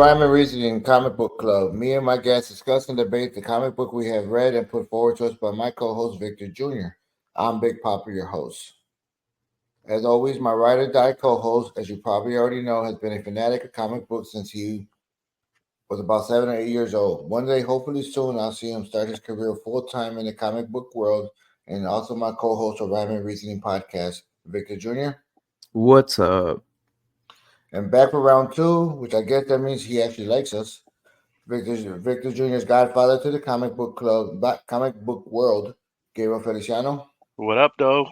Rhyme and Reasoning Comic Book Club. Me and my guests discuss and debate the comic book we have read and put forward to us by my co-host Victor Jr. I'm Big Papa, your host. As always, my ride or die co-host, as you probably already know, has been a fanatic of comic books since he was about 7 or 8 years old. One day, hopefully soon, I'll see him start his career full time in the comic book world, and also my co-host of Rhyme and Reasoning podcast, Victor Jr. What's up? And back for round two, which I guess that means he actually likes us. Victor Jr.'s godfather to the comic book club, comic book world, Gabriel Feliciano. What up, though?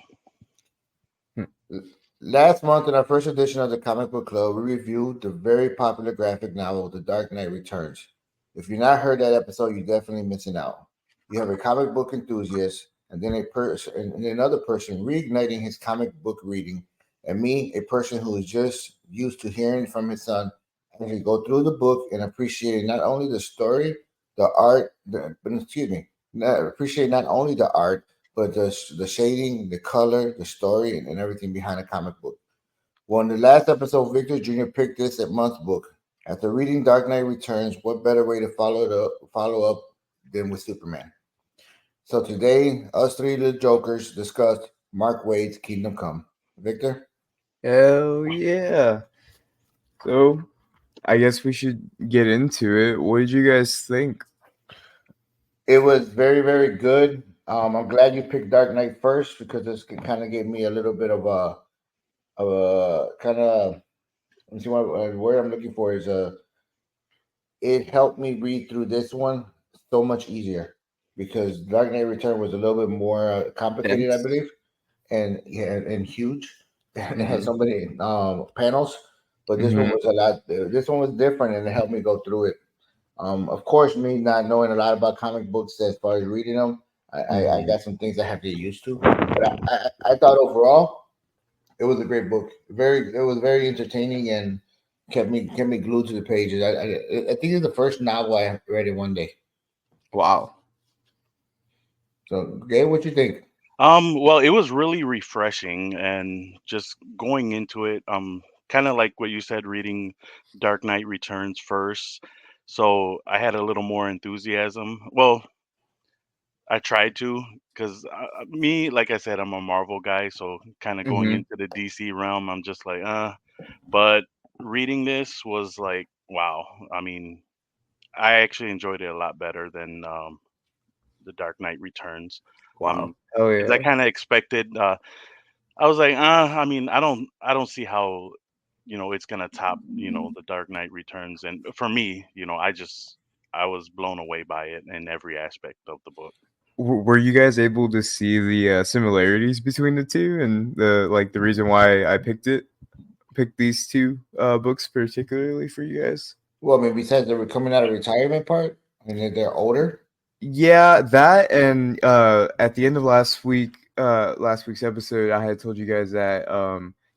Last month, in our first edition of the comic book club, we reviewed the very popular graphic novel, The Dark Knight Returns. If you've not heard that episode, you're definitely missing out. You have a comic book enthusiast, and then another person reigniting his comic book reading, and me, a person who is just used to hearing from his son as we go through the book and appreciating not only the story, the art, appreciate not only the art, but the shading, the color, the story, and everything behind a comic book. Well, in the last episode, Victor Jr. picked this at month's book. After reading Dark Knight Returns, what better way to follow up than with Superman? So today, us three little jokers discussed Mark Waid's Kingdom Come. Victor? Hell yeah. So, I guess we should get into it. What did you guys think? It was very, very good. I'm glad you picked Dark Knight first because this kind of gave me a little bit of a kind of. Let me see what word I'm looking for is it helped me read through this one so much easier because Dark Knight Return was a little bit more complicated, I Dense? believe, and yeah, and huge. And it had Mm-hmm. so many panels, but this one Mm-hmm. was a lot. This one was different, and it helped me go through it. Of course, me not knowing a lot about comic books as far as reading them, I Mm-hmm. got some things I have to get used to. But I thought overall it was a great book. It was very entertaining and kept me glued to the pages. I think it's the first novel I read in one day. Wow. So, Gabe, what you think? Well, it was really refreshing, and just going into it, kind of like what you said, reading Dark Knight Returns first. So I had a little more enthusiasm. Well, I tried to, because me, like I said, I'm a Marvel guy, so kind of going Mm-hmm. into the DC realm, I'm just like, But reading this was like, wow. I mean, I actually enjoyed it a lot better than The Dark Knight Returns. Wow. Oh Because I yeah. kind of expected. I was like, I mean, I don't see how, it's gonna top, The Dark Knight Returns. And for me, I was blown away by it in every aspect of the book. Were you guys able to see the similarities between the two and the reason why I picked these two books particularly for you guys? Well, I mean, besides the coming out of retirement part, and they're older. Yeah, that and at the end of last week's episode, I had told you guys that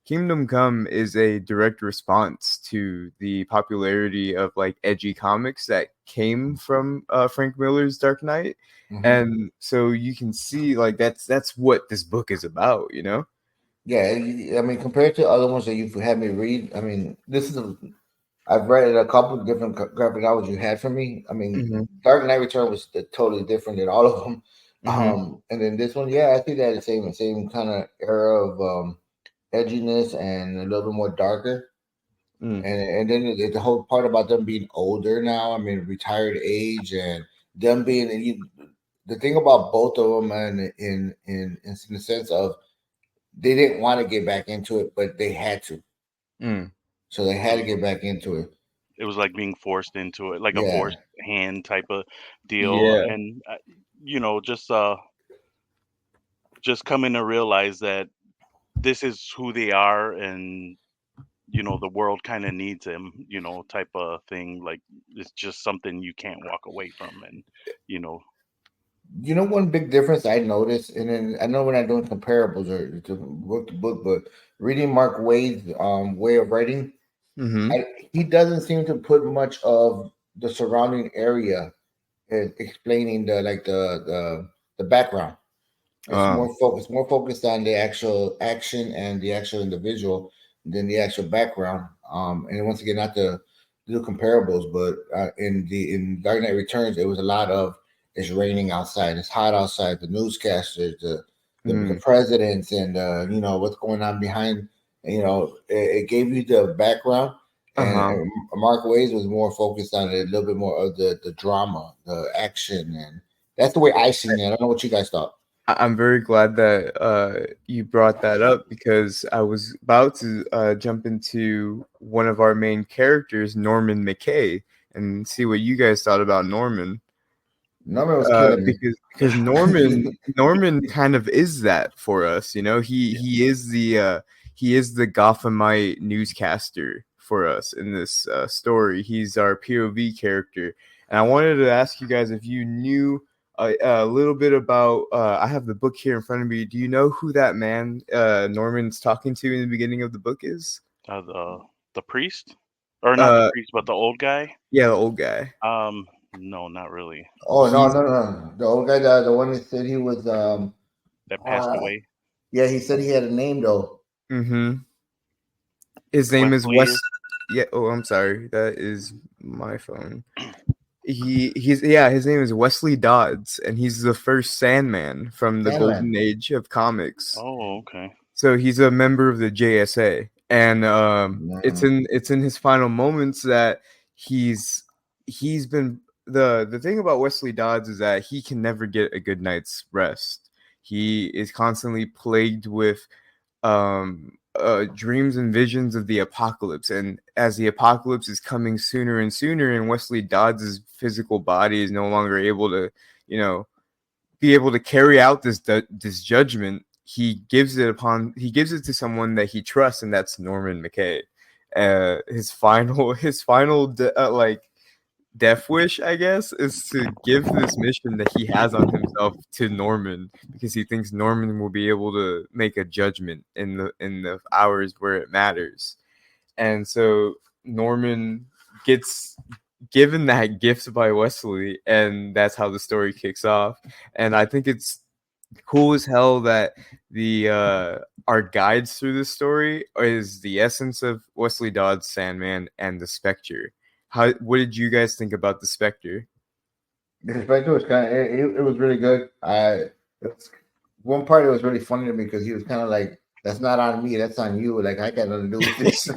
Kingdom Come is a direct response to the popularity of like edgy comics that came from Frank Miller's Dark Knight. Hmm. And so you can see like that's what this book is about, you know? Yeah, I mean, compared to other ones that you've had me read, I mean, I've read a couple of different graphic novels you had for me. I mean, Hmm. Dark Knight Return was totally different than all of them. Hmm. And then this one, yeah, I think they had the same kind of era of edginess and a little bit more darker. Mm. And then the whole part about them being older now. I mean, retired age and them being the thing about both of them, and in the sense of they didn't want to get back into it, but they had to. Mm. So they It had to was, get back into it. it was like being forced into it, like a Yeah. forced hand type of deal. Yeah. And just coming to realize that this is who they are, and the world kind of needs him, type of thing. Like, it's just something you can't walk away from. And you know You know, one big difference I noticed, and then I know we're not doing comparables or to book, but reading Mark Waid's way of writing, Hmm. I, he doesn't seem to put much of the surrounding area in explaining the background. It's more focused on the actual action and the actual individual than the actual background. And then once again, not the do comparables, but in Dark Knight Returns, it was a lot of it's raining outside, it's hot outside, the newscasters, the presidents, and what's going on behind. It gave you the background, and Mark Waid was more focused on it, a little bit more of the drama, the action, and that's the way I seen it. I don't know what you guys thought. I'm very glad that you brought that up because I was about to jump into one of our main characters, Norman McKay, and see what you guys thought about Norman. Norman was killing me because Norman kind of is that for us. He is the Gothamite newscaster for us in this story. He's our POV character, and I wanted to ask you guys if you knew a little bit about. I have the book here in front of me. Do you know who that man Norman's talking to in the beginning of the book is? The priest, or not the priest, but the old guy. Yeah, the old guy. No, not really. Oh, no. The old guy, the one that said he was That passed away. Yeah, he said he had a name though. Mm-hmm. His name is Wes. Yeah. Oh, I'm sorry. That is my phone. His name is Wesley Dodds, and he's the first Sandman from the Golden Age of comics. Oh, okay. So he's a member of the JSA, and it's in his final moments that he's been the thing about Wesley Dodds is that he can never get a good night's rest. He is constantly plagued with dreams and visions of the apocalypse, and as the apocalypse is coming sooner and sooner, and Wesley Dodds' physical body is no longer able to, be able to carry out this judgment, he gives it to someone that he trusts, and that's Norman McKay. His final death wish, I guess, is to give this mission that he has on himself to Norman, because he thinks Norman will be able to make a judgment in the hours where it matters. And so Norman gets given that gift by Wesley, and that's how the story kicks off. And I think it's cool as hell that the our guides through this story is the essence of Wesley Dodds' Sandman and the Spectre. What did you guys think about the Spectre? The Spectre was it was really good. One part it was really funny to me because he was kind of like, "That's not on me, that's on you." Like, I got nothing to do with this.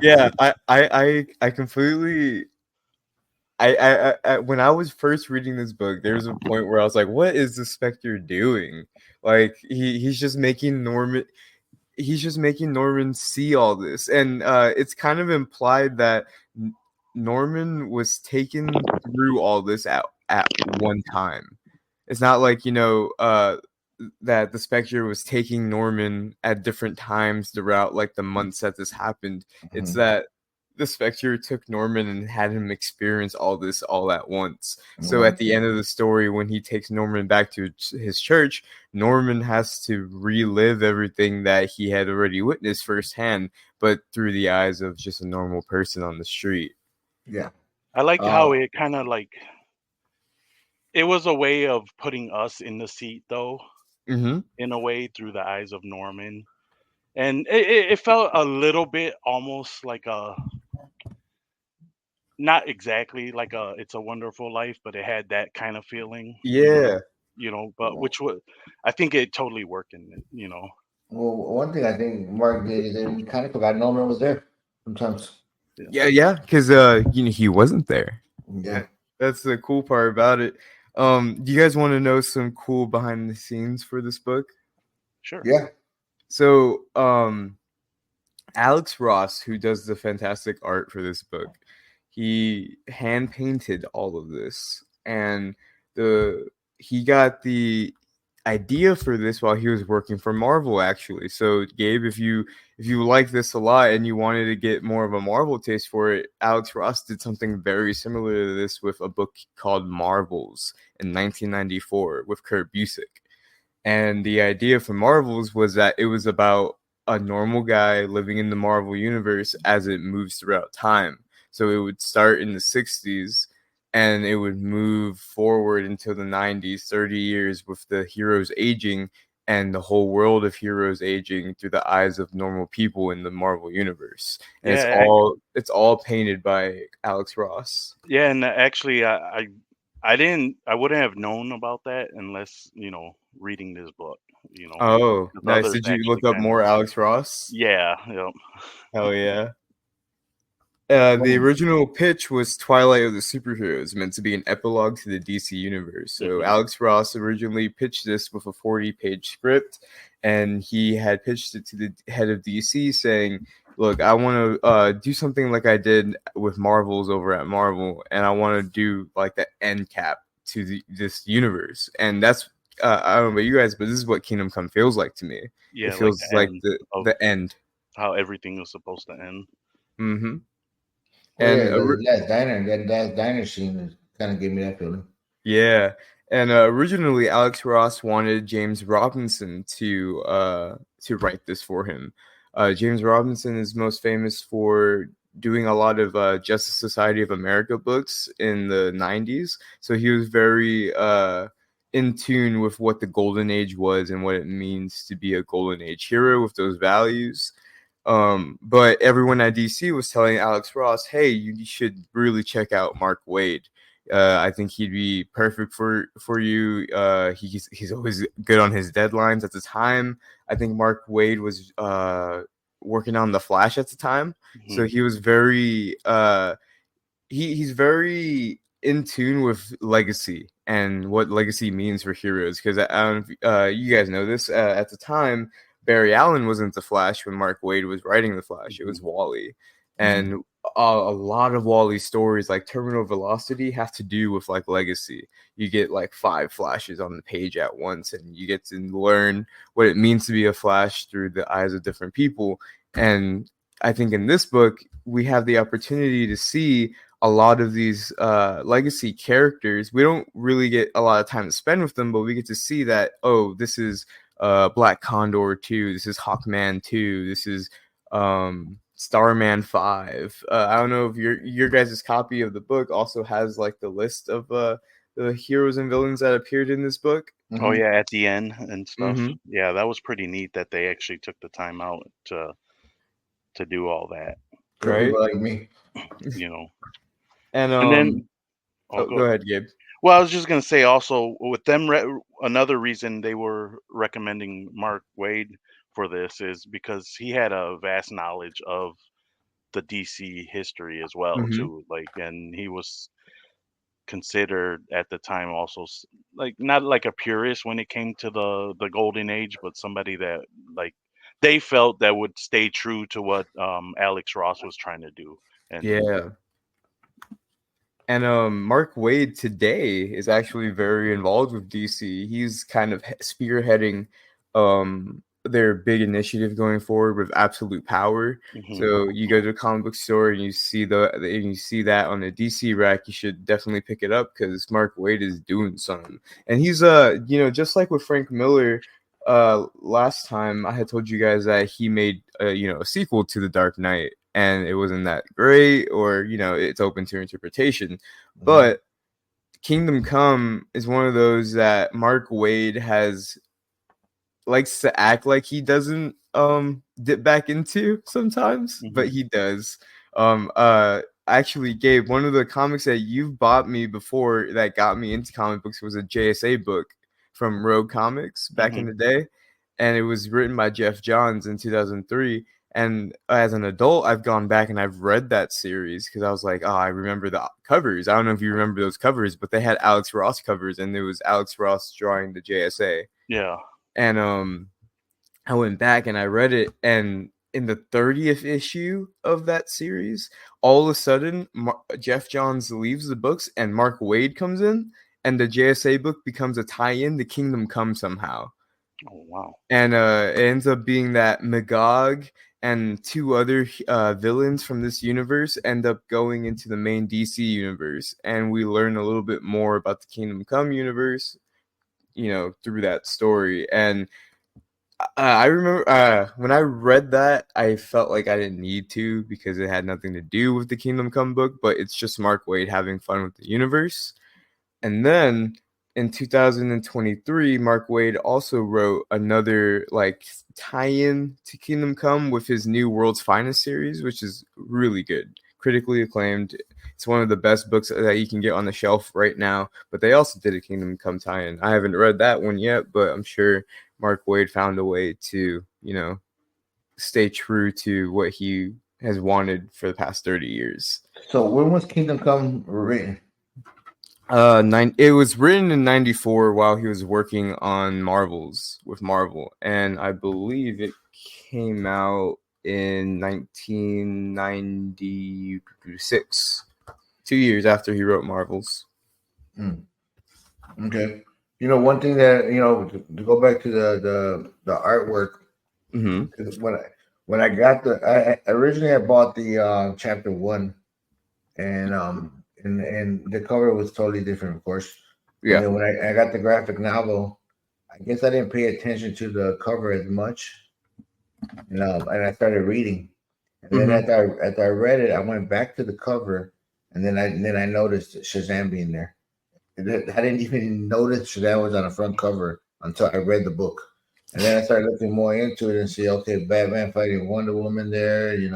Yeah, I completely. I when I was first reading this book, there was a point where I was like, "What is the Spectre doing?" Like he's just making Norman. He's just making Norman see all this, and it's kind of implied that Norman was taken through all this at one time. It's not like that the Spectre was taking Norman at different times throughout like the months that this happened. Mm-hmm. It's that the Spectre took Norman and had him experience all this all at once. Mm-hmm. So at the end of the story, when he takes Norman back to his church, Norman has to relive everything that he had already witnessed firsthand, but through the eyes of just a normal person on the street. Yeah. I liked how it kind of like, it was a way of putting us in the seat though, mm-hmm. in a way through the eyes of Norman. And it felt a little bit almost like not exactly like It's a Wonderful Life, but it had that kind of feeling. Yeah. But which was, I think it totally worked in it, Well, one thing I think Mark did is that we kind of forgot Norman was there sometimes. Yeah, because he wasn't there. Yeah. That's the cool part about it. Do you guys want to know some cool behind the scenes for this book? Sure. Yeah. So, Alex Ross, who does the fantastic art for this book, he hand painted all of this, and he got the idea for this while he was working for Marvel, actually. So, Gabe, if you like this a lot and you wanted to get more of a Marvel taste for it, Alex Ross did something very similar to this with a book called Marvels in 1994 with Kurt Busiek. And the idea for Marvels was that it was about a normal guy living in the Marvel universe as it moves throughout time. So it would start in the 60s and it would move forward until the 90s, 30 years with the heroes aging and the whole world of heroes aging through the eyes of normal people in the Marvel universe. And Yeah, it's all painted by Alex Ross. yeah, and actually, I wouldn't have known about that unless reading this book. Oh, Because nice. others Did you look actually up kind of more Alex Ross? yeah, yep. Hell yeah. The Oh, original pitch was Twilight of the Superheroes, meant to be an epilogue to the DC universe. So Hmm. Alex Ross originally pitched this with a 40-page script, and he had pitched it to the head of DC saying, "Look, I want to do something like I did with Marvels over at Marvel, and I want to do like the end cap to this universe." And that's I don't know about you guys, but this is what Kingdom Come feels like to me. It Yeah, like feels the like end the of the end. how everything was supposed to end. Mm-hmm. oh yeah, And that diner scene kind of gave me that feeling. Yeah, and originally Alex Ross wanted James Robinson to write this for him. James Robinson is most famous for doing a lot of Justice Society of America books in the '90s. So he was very in tune with what the Golden Age was and what it means to be a Golden Age hero with those values. But everyone at DC was telling Alex Ross, "Hey, you should really check out Mark Waid. I think he'd be perfect for you. He's always good on his deadlines." At the time, I think Mark Waid was working on The Flash at the time, so Hmm. he was very he's very in tune with legacy and what legacy means for heroes. Because I don't know if, you guys know this. At the time, Barry Allen wasn't the Flash when Mark Waid was writing the Flash. It Hmm. was Wally, Mhm. and a lot of Wally's stories, like Terminal Velocity, have to do with like legacy. You get like 5 Flashes on the page at once, and you get to learn what it means to be a Flash through the eyes of different people. And I think in this book, we have the opportunity to see a lot of these legacy characters. We don't really get a lot of time to spend with them, but we get to see that, oh, this is Black Condor 2, this is Hawkman 2, this is Starman 5. I don't know if your guys' copy of the book also has like the list of the heroes and villains that appeared in this book. Oh Mhm. yeah, at the end and stuff. Mm-hmm. Yeah, that was pretty neat that they actually took the time out to do all that. For Right? people like me. You know, And and then oh, oh, go go ahead. ahead, Gabe. Well, I was just gonna say also with them, another reason they were recommending Mark Wade for this is because he had a vast knowledge of the DC history as well Mm-hmm. too. Like, and he was considered at the time also like not like a purist when it came to the golden age, but somebody that like they felt that would stay true to what Alex Ross was trying to do. And Yeah. And Mark Waid today is actually very involved with DC. He's kind of spearheading their big initiative going forward with absolute power. mhm. So you go to a comic book store and you see and you see that on the DC rack, you should definitely pick it up because Mark Waid is doing something. And he's just like with Frank Miller. Last time I had told you guys that he made a sequel to The Dark Knight, and it wasn't that great, or it's open to interpretation. Mhm. But Kingdom Come is one of those that Mark Waid has likes to act like he doesn't dip back into sometimes, but Mhm. he does. Actually, Gabe, one of the comics that you've bought me before that got me into comic books was a JSA book from Rogue Comics back in Mhm. the day, and it was written by Jeff Johns in 2003. And as an adult, I've gone back and I've read that series because I was like, oh, I remember the covers. I don't know if you remember those covers, but they had Alex Ross covers, and it was Alex Ross drawing the JSA. Yeah. And I went back and I read it, and in the 30th issue of that series, all of a sudden, Jeff Johns leaves the books, and Mark Waid comes in, and the JSA book becomes a tie-in to Kingdom Come somehow. Oh wow. And it ends up being that Magog and 2 other villains from this universe end up going into the main DC universe, and we learn a little bit more about the Kingdom Come universe, through that story. And I remember when I read that, I felt like I didn't need to because it had nothing to do with the Kingdom Come book, but it's just Mark Waid having fun with the universe. And then in 2023, Mark Waid also wrote another like tie-in to Kingdom Come with his new World's Finest series, which is really good, critically acclaimed. It's one of the best books that you can get on the shelf right now. But they also did a Kingdom Come tie-in. I haven't read that one yet, but I'm sure Mark Waid found a way to, stay true to what he has wanted for the past 30 years. So when was Kingdom Come written? It was written in '94 while he was working on Marvels with Marvel, and I believe it came out in 1996, 2 years after he wrote Marvels. Okay. One thing that to go back to the artwork. Mm-hmm. 'Cause when I got I originally I bought the chapter 1, and the cover was totally different, of course. Yeah. And then when I got the graphic novel, I guess I didn't pay attention to the cover as much, and I started reading, and then after I read it, I went back to the cover, and then I noticed Shazam being there. I didn't even notice Shazam was on the front cover until I read the book. And then I started looking more into it and see, okay, Batman fighting Wonder Woman there, and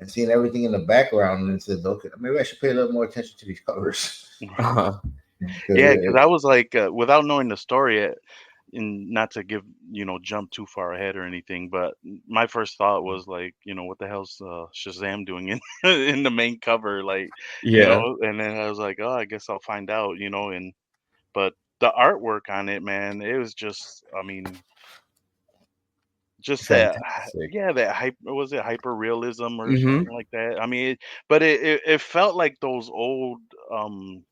seeing everything in the background, and says, okay, maybe I should pay a little more attention to these covers. Uh-huh. Yeah, because I was like, without knowing the story, and not to jump too far ahead or anything, but my first thought was like, what the hell's Shazam doing in in the main cover, like, Yeah. and then I was like, oh, I guess I'll find out, and but the artwork on it, man, it was just, I mean, just that, Fantastic. yeah, that was it hyper realism or Mm-hmm. something like that. I mean, but it felt like those old, um,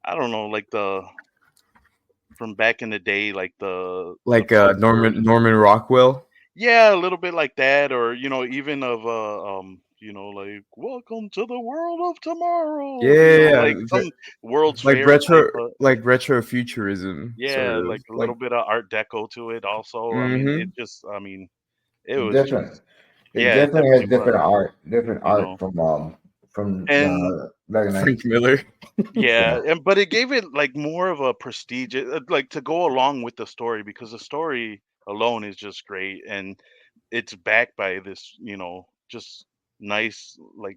I don't know, like from back in the day, like the Like posters. Norman Rockwell. Yeah, a little bit like that, or even of like "Welcome to the world of tomorrow," Yeah, like some World's like Fair type of, retrofuturism, sort yeah, of like a like. little bit of Art Deco to it. Also, I mean, Mm-hmm. it was Different. just, It yeah, it definitely has definitely was, different you art know, from and Black Knight. Frank Miller. yeah, Yeah, but it gave it like more of a prestige, like to go along with the story, because the story alone is just great, and it's backed by this, just nice, like,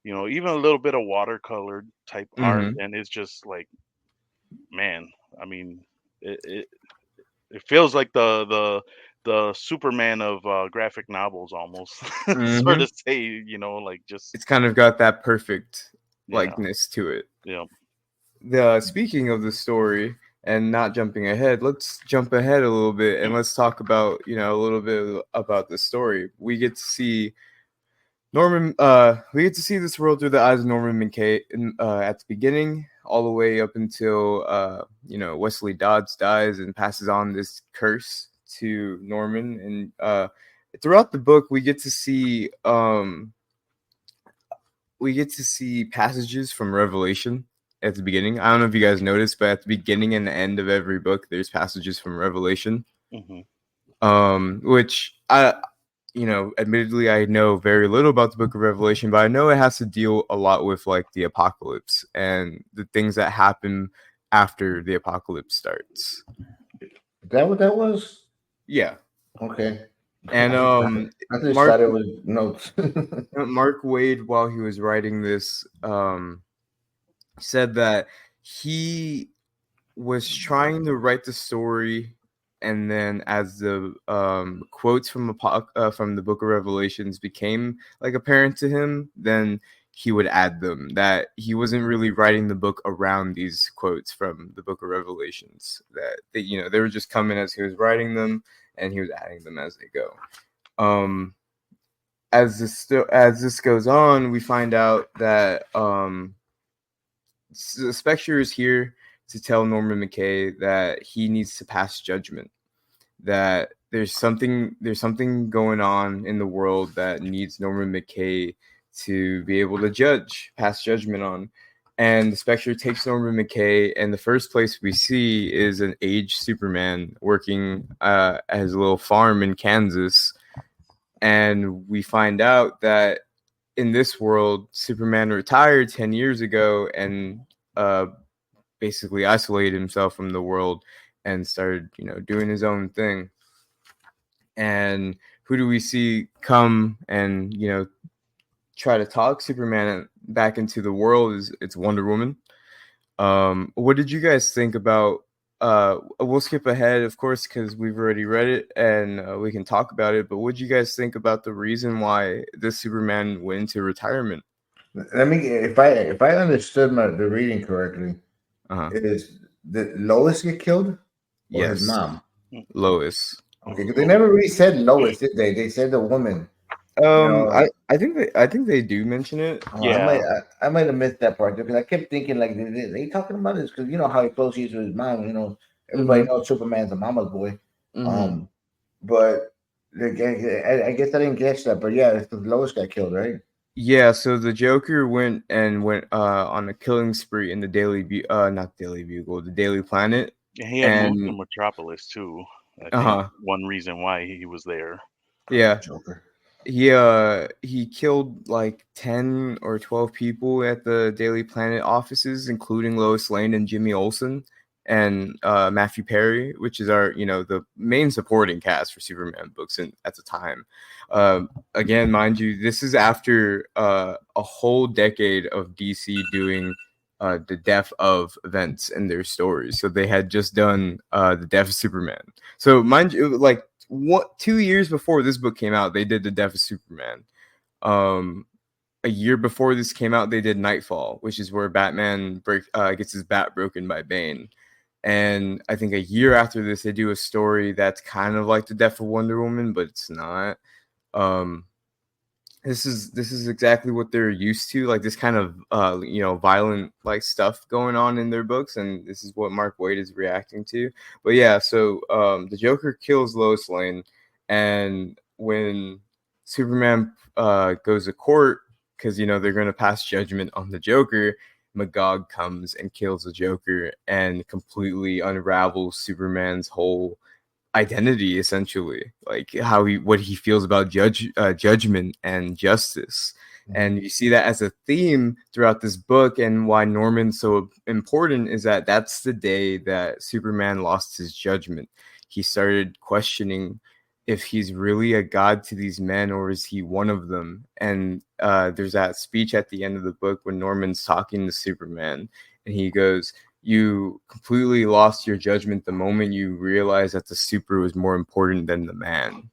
even a little bit of watercolored type art, Mm-hmm. and it's just like, man, I mean, it it feels like the Superman of graphic novels almost, sort Mm-hmm. of say, like just, It's kind of got that perfect yeah, likeness to it. yeah. Speaking of the story and not jumping ahead, let's jump ahead a little bit and let's talk about a little bit about the story. We get to see this world through the eyes of Norman McKay at the beginning, all the way up until Wesley Dodds dies and passes on this curse to Norman. And throughout the book, we get to see passages from Revelation at the beginning. I don't know if you guys noticed, but at the beginning and the end of every book, there's passages from Revelation. Hmm. Which admittedly, I know very little about the Book of Revelation, but I know it has to deal a lot with like the apocalypse and the things that happen after the apocalypse starts. is that what that was? Yeah, Okay. and I just Mark thought it was notes. Mark Waid, while he was writing this, said that he was trying to write the story, and then as the quotes from the Book of Revelations became like apparent to him, then he would add them. That he wasn't really writing the book around these quotes from the Book of Revelations. That they were just coming as he was writing them, and he was adding them as they go. As this goes on, we find out that the Spectre is here to tell Norman McKay that he needs to pass judgment. That there's something going on in the world that needs Norman McKay to be able to pass judgment on. And the Spectre takes Norman McKay, and the first place we see is an aged Superman working at his little farm in Kansas. And we find out that in this world, Superman retired 10 years ago, and basically isolated himself from the world and started, doing his own thing. And who do we see come and, try to talk Superman back into the world? It's Wonder Woman. What did you guys think about? We'll skip ahead, of course, because we've already read it and we can talk about it. But what did you guys think about the reason why this Superman went into retirement? Let me, if I understood the reading correctly, is did Lois get killed or his Yes, mom? Lois. Okay, because they never really said Lois, did they? They said the woman. I think they do mention it. Yeah. I might have missed that part because I kept thinking like they talking about this because you know how close he is with his mom. Everybody knows Superman's a mama's boy. But I guess I didn't guess that. But yeah, it's because Lois got killed, right? Yeah, so the Joker went on a killing spree in the the Daily Planet. And he had moved to Metropolis too. I think one reason why he was there. Yeah. Joker. He killed like 10 or 12 people at the Daily Planet offices, including Lois Lane and Jimmy Olsen and Matthew Perry, which is our, the main supporting cast for Superman books at the time. Again, mind you, this is after a whole decade of DC doing the death of events in their stories. So they had just done the death of Superman. So mind you, like 2 years before this book came out, they did the death of Superman. A year before this came out, they did Nightfall, which is where Batman gets his bat broken by Bane. And I think a year after this, they do a story that's kind of like the death of Wonder Woman, but it's not. This is exactly what they're used to, like this kind of violent like stuff going on in their books, and this is what Mark Waid is reacting to. But yeah, so the Joker kills Lois Lane, and when Superman goes to court because they're going to pass judgment on the Joker, Magog comes and kills the Joker and completely unravels Superman's whole identity, essentially, like what he feels about judgment and justice. And you see that as a theme throughout this book, and why Norman's so important is that that's the day that Superman lost his judgment. He started questioning if he's really a god to these men, or is he one of them. And there's that speech at the end of the book when Norman's talking to Superman, and he goes, "You completely lost your judgment the moment you realized that the super was more important than the man."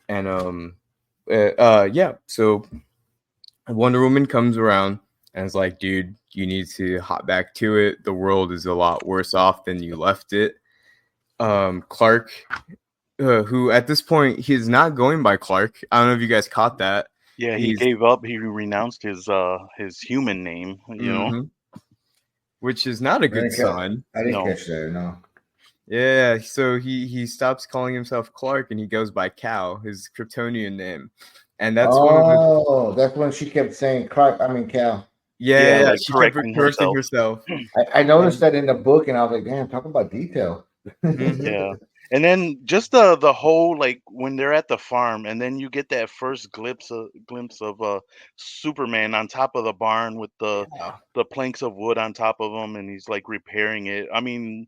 And yeah, so Wonder Woman comes around and is like, "Dude, you need to hop back to it. The world is a lot worse off than you left it." Clark, who at this point he's not going by Clark. I don't know if you guys caught that. Yeah, he gave up. He renounced his human name. Which is not a good sign. I didn't catch that. No. Yeah, so he stops calling himself Clark and he goes by Cal, his Kryptonian name, and that's that's when she kept saying Clark. I mean Cal. Yeah, like she kept correcting herself. I noticed that in the book, and I was like, "Damn, talk about detail." Yeah, and then just the whole, like, when they're at the farm, and then you get that first glimpse of Superman on top of the barn with the planks of wood on top of him, and he's like repairing it. I mean,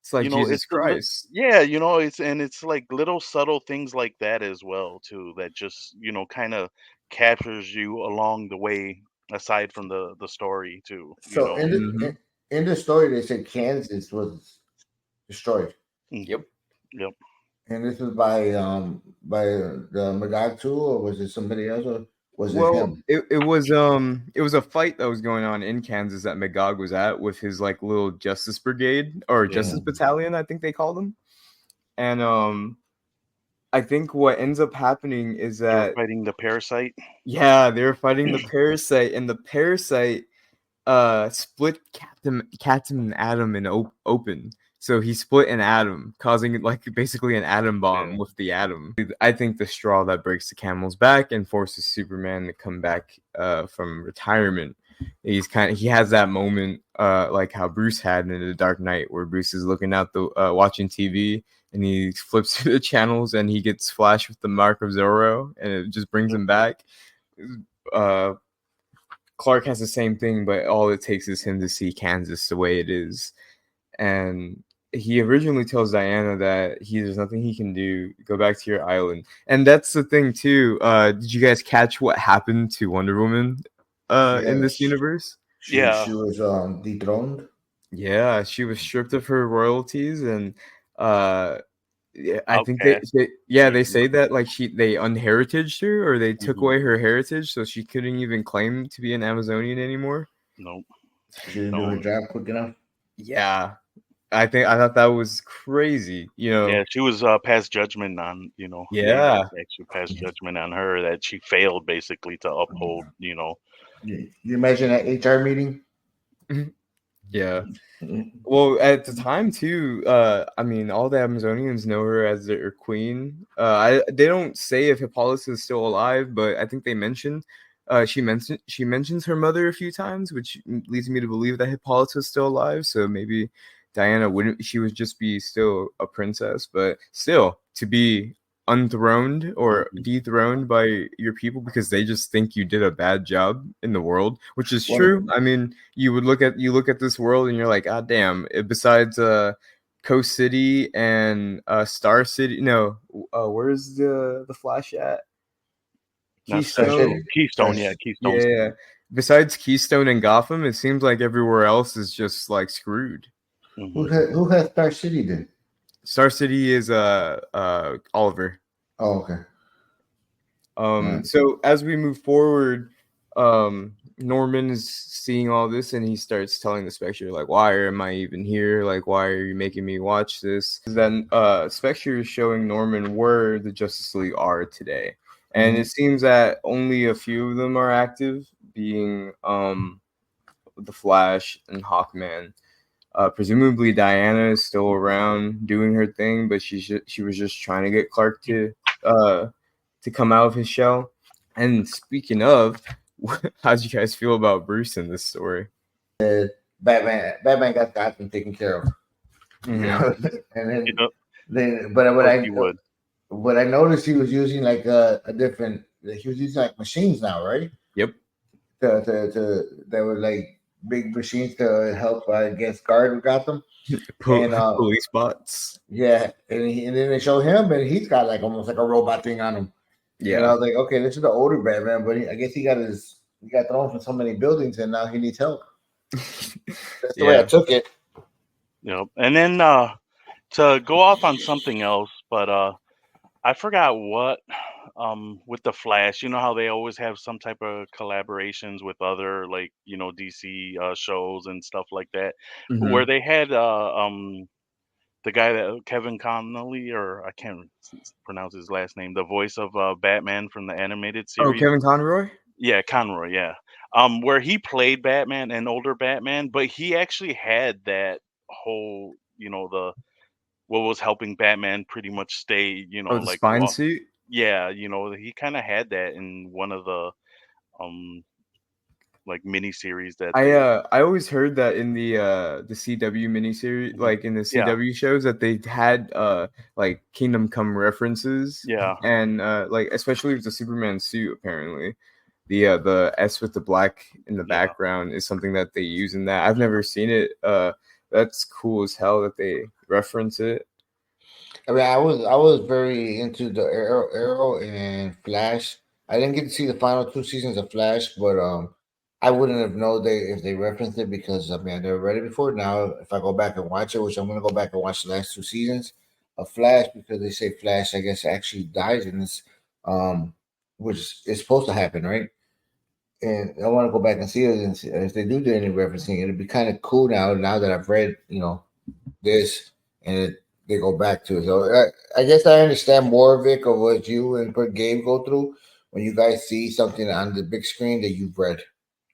it's like Jesus Christ. It's like little subtle things like that as well too, that just kind of captures you along the way, aside from the story too. So in the story, they said Kansas was destroyed. Yep. And this was by the Magog too, or was it somebody else, or was it him? It was a fight that was going on in Kansas that Magog was at with his like little Justice Brigade or Justice Battalion, I think they called them. And I think what ends up happening is that they're fighting the parasite. Yeah, they were fighting the parasite, and the parasite split Captain Atom in open. So he split an atom, causing like basically an atom bomb with the atom. I think the straw that breaks the camel's back and forces Superman to come back from retirement. He has that moment like how Bruce had in The Dark Knight, where Bruce is looking out watching TV, and he flips through the channels and he gets flashed with the mark of Zorro, and it just brings him back. Clark has the same thing, but all it takes is him to see Kansas the way it is. And he originally tells Diana that there's nothing he can do. Go back to your island. And that's the thing too. Did you guys catch what happened to Wonder Woman in this Yes. universe? She Yeah. was dethroned. Yeah, she was stripped of her royalties, and yeah, I think Outcast. they say that like they unheritaged her, or they took Mhm. away her heritage, so she couldn't even claim to be an Amazonian anymore. Nope. She didn't do her No. job quick enough. Yeah, I thought that was crazy. Yeah, she was past judgment on, they Yeah. actually passed judgment on her that she failed basically to uphold, You imagine that HR meeting? Yeah. Well, at the time too, I mean, all the Amazonians know her as their queen. They don't say if Hippolyta is still alive, but I think they mention, she mentions her mother a few times, which leads me to believe that Hippolyta is still alive. So maybe Diana wouldn't. She would just be still a princess, but still to be unthroned or Mhm. dethroned by your people because they just think you did a bad job in the world, which is Well, true. I mean, you look at this world and you're like, ah, damn. Besides Coast City and Star City, no, where's the Flash at? Not Star Star Keystone. City. City. Keystone, yeah, Keystone Yeah. City. Besides Keystone and Gotham, it seems like everywhere else is just like screwed. Hmm. Who has Star City then? Star City is Oliver. Oh, okay. Right. So as we move forward, Norman is seeing all this and he starts telling the Spectre, like, why am I even here? Like, why are you making me watch this? Then Spectre is showing Norman where the Justice League are today. And Mhm. it seems that only a few of them are active, being the Flash and Hawkman. Presumably Diana is still around doing her thing, but she was just trying to get Clark to come out of his shell. And speaking of, how do you guys feel about Bruce in this story? Batman got Gotham taken care of. You know, and but Of course he would. what I noticed he was using like a different. He was using like machines now, right? Yep. That were like big machines to help against guard Gotham. And Police bots. yeah, and then they show him, and he's got like almost like a robot thing on him. And I Yeah. was like, okay, this is the older Batman, but I guess he got thrown from so many buildings, and now he needs help. That's the way I Yeah. took it. And then to go off on something else, but I forgot what with the Flash, you know how they always have some type of collaborations with other like, DC shows and stuff like that, where Mhm. they had the guy that Kevin Connolly, or I can't pronounce his last name, the voice of Batman from the animated Oh, series. Kevin Conroy? Yeah, Conroy, yeah. Where he played Batman, an older Batman, but he actually had that whole, the what was helping Batman pretty much stay, Oh, the like spine raw. suit? Yeah, he kind of had that in one of the um like mini series that they. I always heard that in the CW miniseries, Mhm. like in the Yeah, CW shows, that they had like Kingdom Come references, yeah, and like especially with the Superman suit, apparently the S with the black in the yeah. background is something that they use in that. I've never seen it. That's cool as hell that they reference it. I mean, I was very into the Arrow and Flash. I didn't get to see the final two seasons of Flash, but I wouldn't have known if they referenced it because I mean I never read it before. Now, if I go back and watch it, which I'm gonna go back and watch the last two seasons of Flash because they say Flash, I guess, actually dies in this, um, which is supposed to happen, right? And I want to go back and see it, and see, if they do any referencing, it'd be kind of cool now that I've read, this, and they go back to it. So I guess I understand more, Vic, of what you and Gabe go through when you guys see something on the big screen that you've read.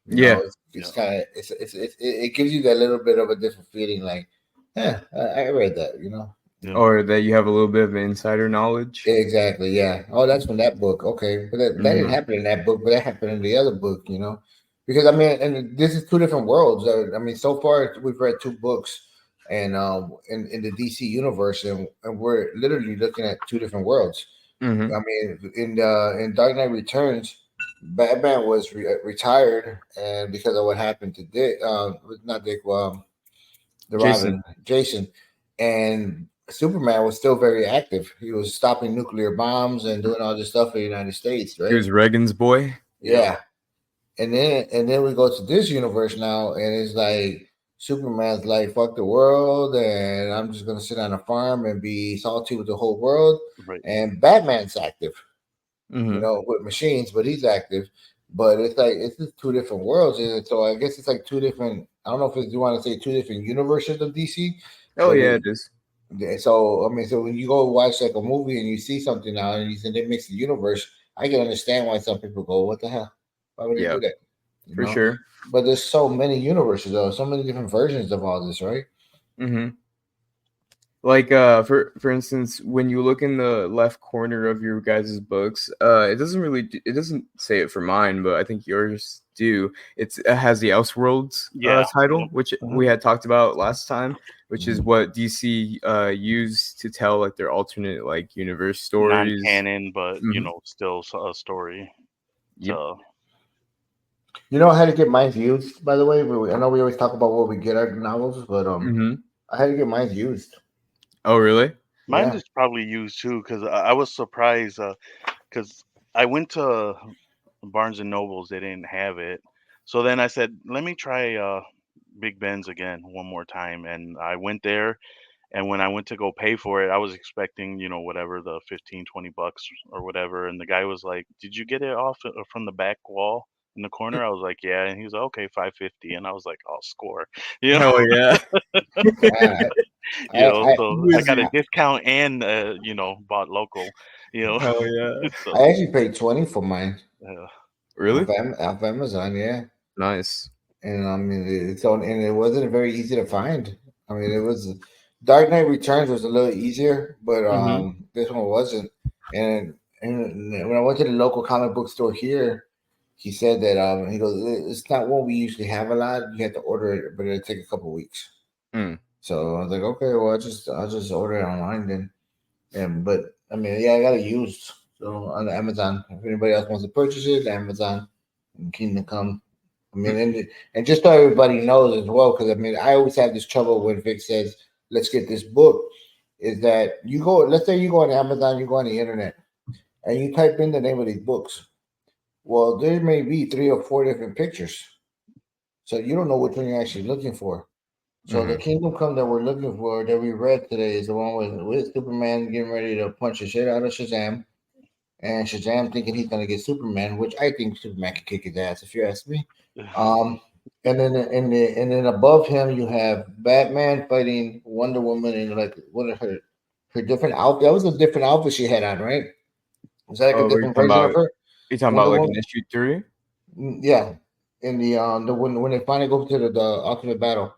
Yeah, It's Yeah. kind of it gives you that little bit of a different feeling, like, yeah, I read that. Yeah. or that you have a little bit of insider knowledge. Exactly, yeah. Oh, that's from that book. Okay, but that didn't Hmm. happen in that book, but that happened in the other book. Because I mean, and this is two different worlds. I mean, so far we've read two books, and in the DC universe, and we're literally looking at two different worlds. Hmm. I mean, in Dark Knight Returns, Batman was retired, and because of what happened to Dick, not Dick, the Jason. Robin, Jason, and Superman was still very active. He was stopping nuclear bombs and doing all this stuff in the United States, He right? was Reagan's boy. Yep. Yeah, and then we go to this universe now, and it's like Superman's like fuck the world, and I'm just gonna sit on a farm and be salty with the whole world. Right. And Batman's active, Mm-hmm. with machines, but he's active. But it's like it's just two different worlds, and so I guess it's like two different. I don't know if you want to say two different universes of DC, Oh but yeah, it is. so I mean, so when you go watch like a movie and you see something now and you say they mix the universe, I can understand why some people go, "What the hell? Why would they Yeah, do that?" You for know. sure. But there's so many universes though, so many different versions of all this, right? Mm-hmm. Like for instance, when you look in the left corner of your guys' books, it doesn't really it doesn't say it for mine, but I think yours do. It has the Elseworlds Yeah. title, Yep. which Mhm. we had talked about last time, which is what DC used to tell like their alternate like universe stories. Non-canon, but Mhm. still a story. Yep. To You know how to get mine used, by the way. I know we always talk about where we get our novels, but Mm-hmm. I had to get mine used. Oh really? mine Yeah. is probably used too, because I was surprised, because I went to Barnes and Nobles, they didn't have it. So then I said, let me try Big Ben's again one more time, and I went there. And when I went to go pay for it, I was expecting, whatever, the 15-20 bucks or whatever. And the guy was like, "Did you get it off from the back wall in the corner?" I was like, "Yeah." And he was like, "Okay, 550." And I was like, "I'll score." You know, Hell yeah. I, I, so I Who's got a your discount and bought local, you know. hell yeah. I So actually paid 20 for mine uh, Really? off Amazon. Yeah. Nice. And I mean, and it wasn't very easy to find. I mean, it was Dark Knight Returns was a little easier, but Mm-hmm. this one wasn't. And when I went to the local comic book store here, he said that he goes, it's not what we usually have a lot. You have to order it, but it'll take a couple weeks. Mm. So I was like, okay, well, I'll just order it online then. And but I mean, yeah, I got it used. So on Amazon, if anybody else wants to purchase it, Amazon and Kingdom Come. I mean, and just so everybody knows as well, because I mean, I always have this trouble when Vic says, "Let's get this book." Is that you go? Let's say you go on Amazon, you go on the internet, and you type in the name of these books. Well, there may be 3 or 4 different pictures, so you don't know which one you're actually looking for. So the Mm-hmm. Kingdom Come that we're looking for that we read today is the one with Superman getting ready to punch the shit out of Shazam, and Shazam thinking he's gonna get Superman, which I think Superman can kick his ass if you ask me. Um, and then above him you have Batman fighting Wonder Woman in like one of her different outfit. That was a different outfit she had on, right? Was that like a Oh, different version of her? you talking about Wonder like in Woman? issue 3? Yeah. In the when they finally go to the ultimate battle.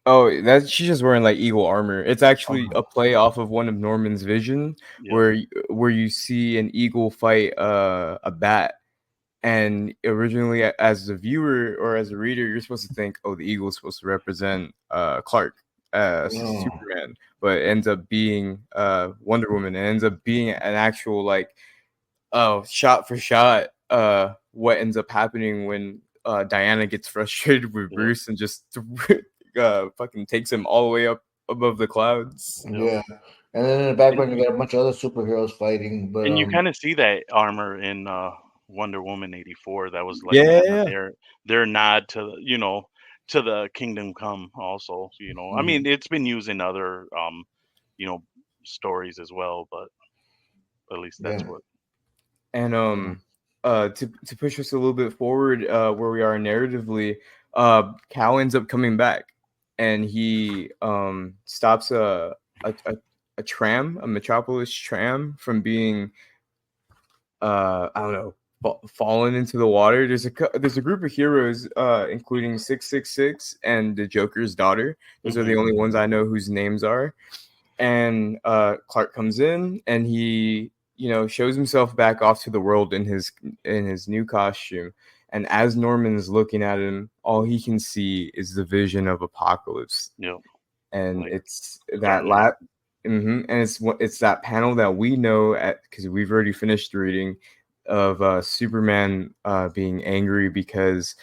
Oh, that she's just wearing like eagle armor. It's actually Oh, a play off of one of Norman's vision yep. where you see an eagle fight a bat. And originally, as a viewer or as a reader, you're supposed to think, "Oh, the eagle is supposed to represent Clark, no. Superman," but it ends up being Wonder Woman. It ends up being an actual like, oh, shot for shot, what ends up happening when Diana gets frustrated with Yep. Bruce and just fucking takes him all the way up above the clouds. Yep. Yeah. And then in the background you got a bunch of other superheroes fighting, but And you kind of see that armor in Wonder Woman 84. That was like kind of Yeah. their nod to to the Kingdom Come also. I mean, it's been used in other you know stories as well, but at least that's yeah. what. And to push us a little bit forward, where we are narratively, Cal ends up coming back, and he stops a tram, a Metropolis tram, from being I don't know, fallen into the water. There's a group of heroes, including 666 and the Joker's daughter. Those are the Hmm. only ones I know whose names are. And Clark comes in and he, shows himself back off to the world in his new costume. And as Norman's looking at him, all he can see is the vision of apocalypse. Yep. And Like it's that Carnage. and it's that panel that we know because we've already finished reading. of Superman being angry because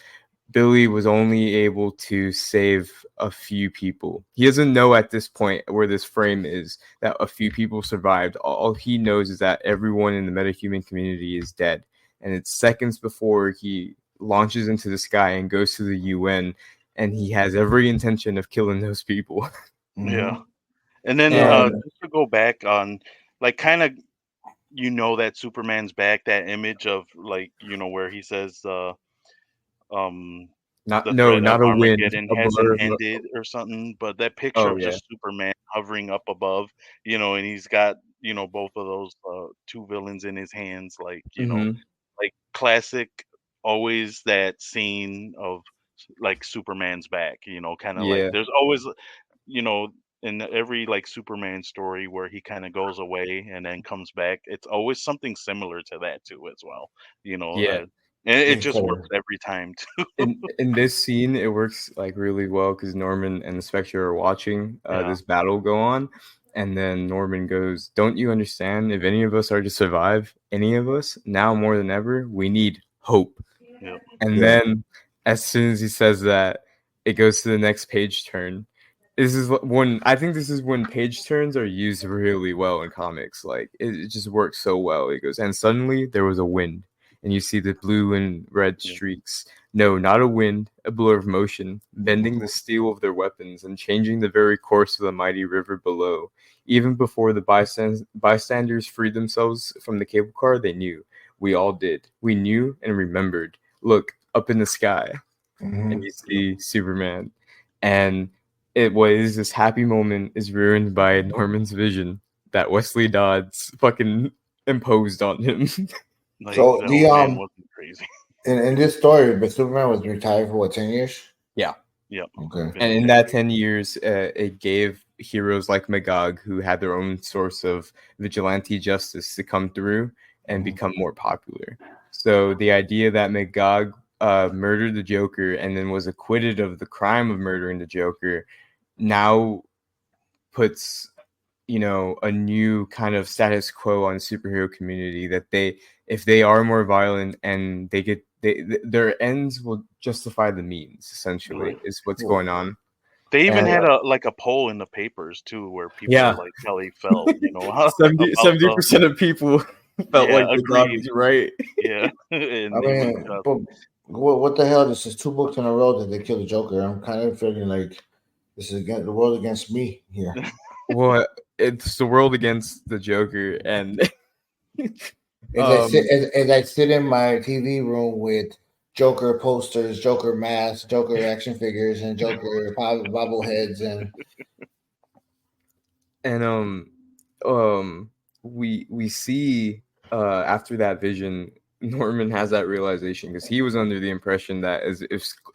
Billy was only able to save a few people. He doesn't know at this point where this frame is that a few people survived. All he knows is that everyone in the metahuman community is dead. And it's seconds before he launches into the sky and goes to the UN, and he has every intention of killing those people. Yeah. Mhm. And then So just to go back on, like, kind of, that Superman's back, that image of, like, where he says, um, the threat of Not a wind, Armageddon a hasn't blur. ended or something, but that picture Oh of yeah. just Superman hovering up above, and he's got, both of those two villains in his hands, like, Mm-hmm. like classic, always that scene of like Superman's back, kind of like Yeah. there's always, you know, in every like Superman story where he kind of goes away and then comes back, it's always something similar to that too as well, Yeah. and it just because works every time too. In this scene, it works like really well because Norman and the Spectre are watching Yeah. this battle go on, and then Norman goes, "Don't you understand? If any of us are to survive, any of us, now more than ever, we need hope." Yep. And yeah. then, as soon as he says that, it goes to the next page turn. This is when I think this is when page turns are used really well in comics. Like it just works so well. It goes, and suddenly there was a wind, and you see the blue and red Yeah. streaks. No, not a wind, a blur of motion, bending the steel of their weapons and changing the very course of the mighty river below. Even before the bystanders freed themselves from the cable car, they knew. We all did. We knew and remembered. Look up in the sky, and Mhm. you see Superman, and it was this happy moment is ruined by Norman's vision that Wesley Dodds fucking imposed on him. Like So the the old man wasn't crazy. in this story, but Superman was retired for what 10 years? Yeah. Yep. Okay. Been And in 10 that years. 10 years, it gave heroes like Magog, who had their own source of vigilante justice, to come through and Mhm. become more popular. So the idea that Magog murdered the Joker and then was acquitted of the crime of murdering the Joker now puts a new kind of status quo on the superhero community, that if they are more violent and their ends will justify the means, essentially Right. is what's Cool. going on. They even And had a poll in the papers too, where people yeah, like how they felt, 70 about the. percent of people felt Yeah, like the dog agreed. was right. Yeah, I and it was mean, just but what the hell? This is 2 books in a row that they killed the Joker. I'm kind of feeling like this is against the world against me here. Well, it's the world against the Joker, and As um as I sit in my TV room with Joker posters, Joker masks, Joker action figures, and Joker bobbleheads, and and we see after that vision, Norman has that realization because he was under the impression that as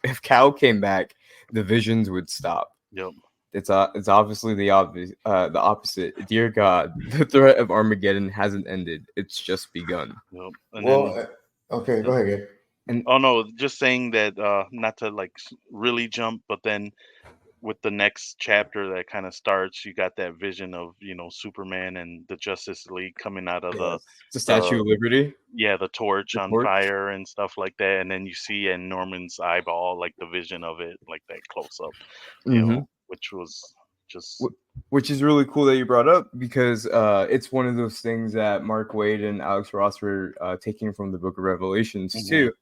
if Cal came back, the visions would stop. yep, It's obviously the opposite. Dear God, the threat of Armageddon hasn't ended. It's just begun. yep. And well, then, okay, go ahead. Gabe. And oh no, just saying that, not to like really jump, but then with the next chapter that kind of starts, you got that vision of Superman and the Justice League coming out of yes, the Statue the of Liberty, yeah, the torch the on torch. fire and stuff like that, and then you see in Norman's eyeball like the vision of it, like that close up, Mm-hmm. which was just Which is really cool that you brought up because it's one of those things that Mark Waid and Alex Ross were taking from the Book of Revelations hmm too.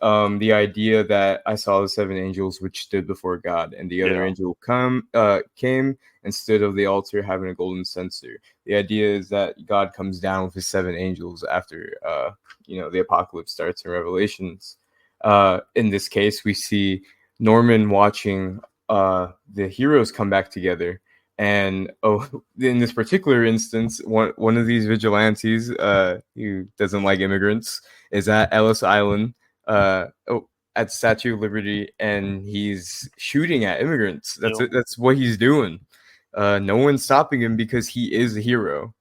The idea that I saw the seven angels which stood before God, and the other yeah, angel came and stood of the altar having a golden censer. The idea is that God comes down with his seven angels after the apocalypse starts in Revelations. In this case, we see Norman watching the heroes come back together. And in this particular instance, one of these vigilantes who doesn't like immigrants is at Ellis Island at Statue of Liberty, and he's shooting at immigrants. That's yep, it. That's what he's doing. No one's stopping him because he is a hero.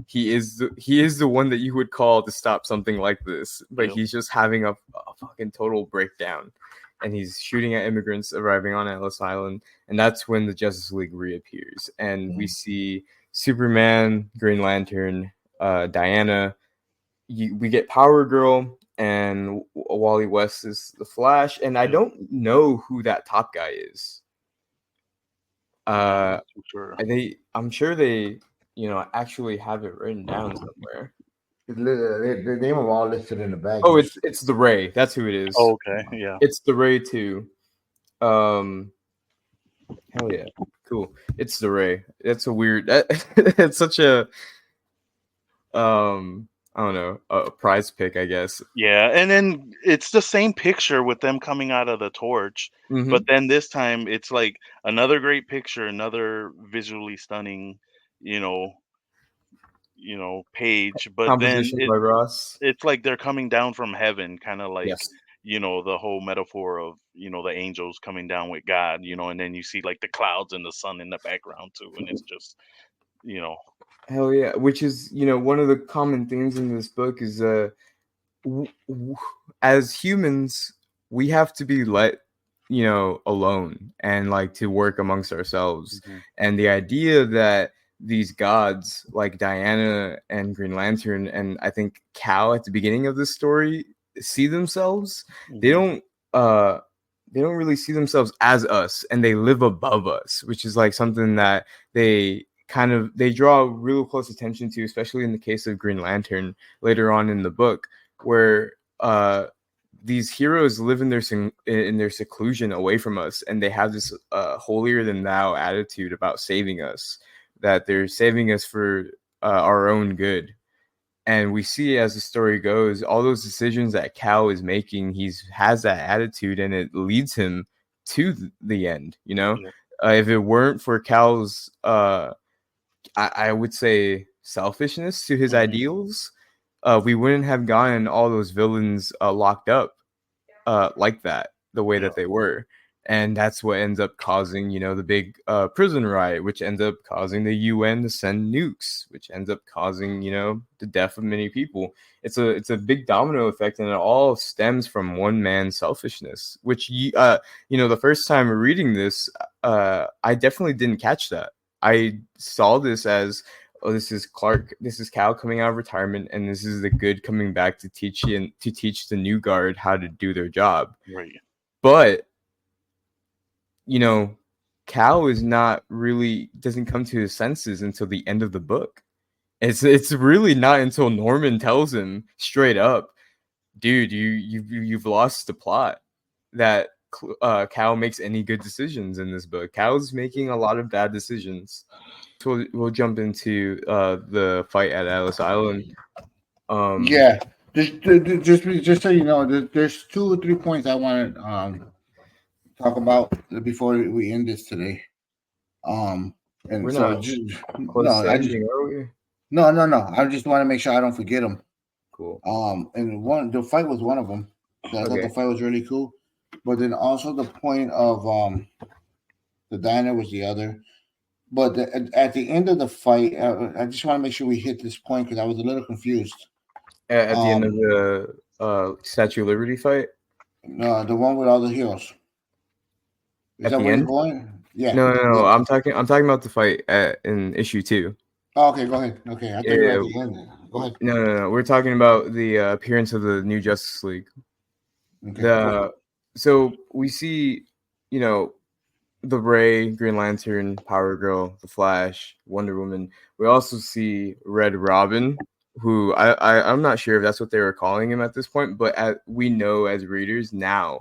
He is the one that you would call to stop something like this, but yep, he's just having a fucking total breakdown, and he's shooting at immigrants arriving on Ellis Island, and that's when the Justice League reappears, and we see Superman, Green Lantern, Diana, we get Power Girl and Wally West is the Flash, and I don't know who that top guy is. Not too sure. I'm sure they, actually have it written down somewhere. The name of all listed in the bag. Oh, it's the Ray. That's who it is. Oh, okay, yeah. It's the Ray too. Hell yeah, cool. It's the Ray. That's a weird. It's such a I don't know, a prize pick, I guess. Yeah, and then it's the same picture with them coming out of the torch, but then this time it's like another great picture, another visually stunning, you know, page. But then Composition by Ross. it's like they're coming down from heaven, kind of like Yes. the whole metaphor of the angels coming down with God, and then you see like the clouds and the sun in the background too, and it's just Hell yeah, which is one of the common themes in this book is as humans we have to be let alone and like to work amongst ourselves. And the idea that these gods like Diana and Green Lantern and I think Cal at the beginning of this story see themselves, they don't really see themselves as us, and they live above us, which is like something that they draw real close attention to, especially in the case of Green Lantern later on in the book, where these heroes live in their seclusion away from us, and they have this holier than thou attitude about saving us, that they're saving us for our own good. And we see as the story goes, all those decisions that Cal is making, he has that attitude, and it leads him to the end. If it weren't for Cal's I would say selfishness to his ideals, we wouldn't have gotten all those villains locked up like that, the way that they were. And that's what ends up causing, the big prison riot, which ends up causing the UN to send nukes, which ends up causing, the death of many people. It's a big domino effect, and it all stems from one man's selfishness, which, the first time reading this, I definitely didn't catch that. I saw this as, oh, this is Cal coming out of retirement, and this is the good coming back to teach the new guard how to do their job. Right. But Cal doesn't come to his senses until the end of the book. It's really not until Norman tells him straight up, dude, you've lost the plot, that Cal makes any good decisions in this book. Cal's making a lot of bad decisions. So we'll jump into the fight at Alice Island. Yeah, just so you know, there's 2 or 3 points I want to talk about before we end this today. And we're so not no. I just want to make sure I don't forget them. Cool. And the fight was one of them. So I thought the fight was really cool. But then also the point of the diner was the other. But at the end of the fight, I just want to make sure we hit this point because I was a little confused. At the end of the Statue of Liberty fight? No, the one with all the heroes. Is that where you're going? Yeah. No. I'm talking about the fight in issue 2. Oh, okay, go ahead. Okay, I thought you were at the end. Go ahead. No. We're talking about the appearance of the new Justice League. Okay, so we see, the Ray, Green Lantern, Power Girl, the Flash, Wonder Woman. We also see Red Robin, who I'm not sure if that's what they were calling him at this point, but we know as readers now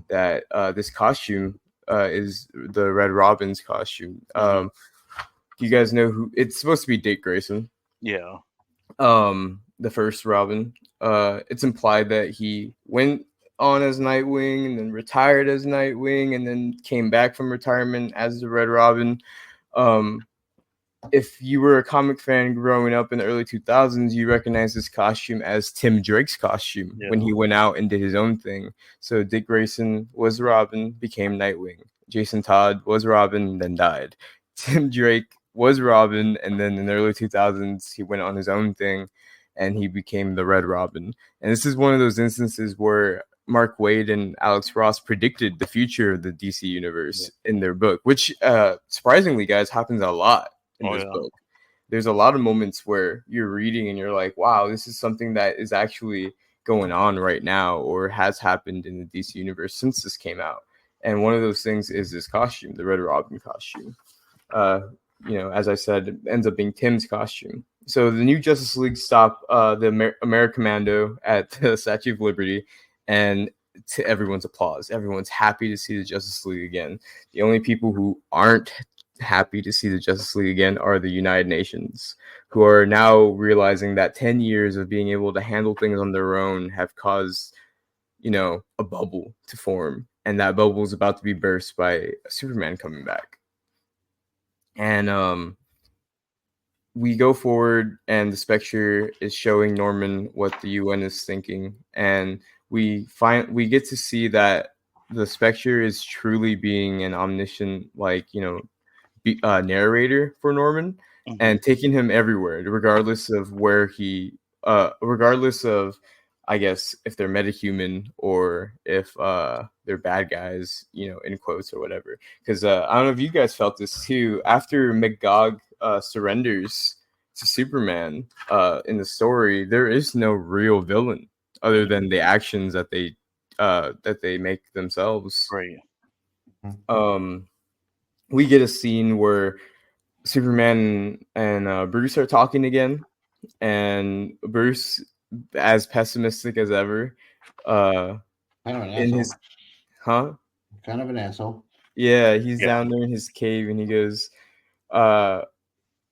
that this costume is the Red Robin's costume. Do you guys know who it's supposed to be? Dick Grayson. Yeah. The first Robin. It's implied that he went on as Nightwing and then retired as Nightwing and then came back from retirement as the Red Robin. If you were a comic fan growing up in the early 2000s, you recognize this costume as Tim Drake's costume when he went out and did his own thing. So Dick Grayson was Robin, became Nightwing. Jason Todd was Robin, then died. Tim Drake was Robin, and then in the early 2000s, he went on his own thing and he became the Red Robin. And this is one of those instances where Mark Waid and Alex Ross predicted the future of the DC universe in their book, which surprisingly, guys, happens a lot in this book. there's a lot of moments where you're reading and you're like, wow, this is something that is actually going on right now or has happened in the DC universe since this came out. And one of those things is this costume, the Red Robin costume. As I said, it ends up being Tim's costume. So the new Justice League stop the Americommando at the Statue of Liberty, and to everyone's applause, everyone's happy to see the Justice League again. The only people who aren't happy to see the Justice League again are the United Nations, who are now realizing that 10 years of being able to handle things on their own have caused, a bubble to form, and that bubble is about to be burst by Superman coming back. And we go forward, and the Spectre is showing Norman what the UN is thinking, and we get to see that the Spectre is truly being an omniscient, narrator for Norman, and taking him everywhere, regardless of where regardless of, I guess, if they're metahuman or if they're bad guys, in quotes or whatever. Because I don't know if you guys felt this too. After McGog surrenders to Superman in the story, there is no real villain other than the actions that they make themselves. Right. We get a scene where Superman and Bruce are talking again, and Bruce, as pessimistic as ever, kind of an in his kind of an asshole. Yeah, he's down there in his cave, and he goes,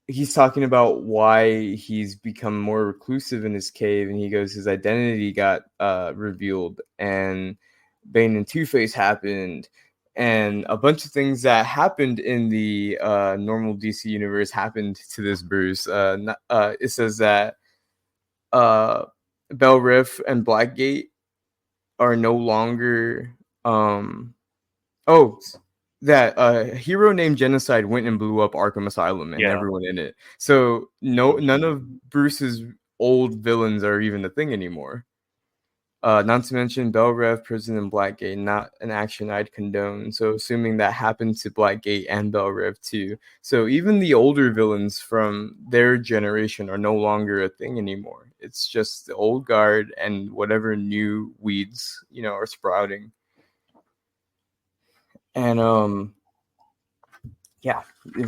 he's talking about why he's become more reclusive in his cave, and he goes, his identity got revealed, and Bane and Two-Face happened, and a bunch of things that happened in the normal DC universe happened to this Bruce. It says that Bell Riff and Blackgate are no longer that a hero named Genocide went and blew up Arkham Asylum and everyone in it. So none of Bruce's old villains are even a thing anymore. Not to mention Bell Rev, Prison, and Blackgate, not an action I'd condone. So assuming that happened to Blackgate and Bell Rev too. So even the older villains from their generation are no longer a thing anymore. It's just the old guard and whatever new weeds, are sprouting. And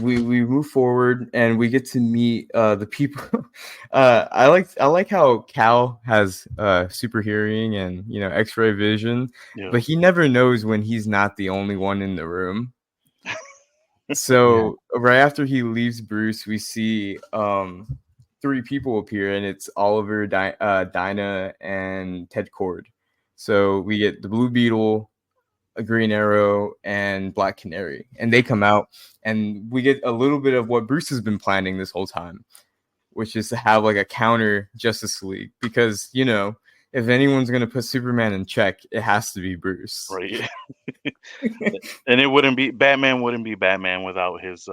we move forward and we get to meet the people. I like how Cal has super hearing and X-ray vision, but he never knows when he's not the only one in the room. So right after he leaves Bruce, we see 3 people appear, and it's Oliver, Dinah, and Ted Cord. So we get the Blue Beetle, a Green Arrow, and Black Canary, and they come out, and we get a little bit of what Bruce has been planning this whole time, which is to have like a counter Justice League, because if anyone's gonna put Superman in check, it has to be Bruce, right? And Batman wouldn't be Batman without his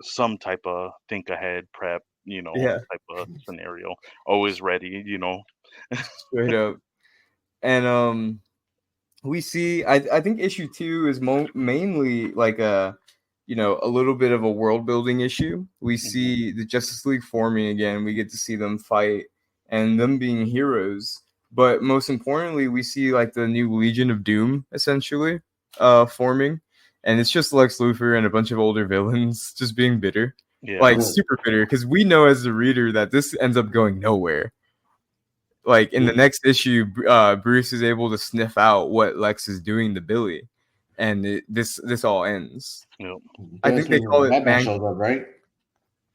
some type of think ahead prep, type of scenario, always ready, straight up. And we see, I think issue 2 is mainly like a little bit of a world building issue. We see the Justice League forming again. We get to see them fight and them being heroes. But most importantly, we see like the new Legion of Doom essentially forming. And it's just Lex Luthor and a bunch of older villains just being bitter. Like super bitter, because we know as the reader that this ends up going nowhere. Like in the next issue, Bruce is able to sniff out what Lex is doing to Billy, and this all ends. Yep. I think they call it Batman shows up, right?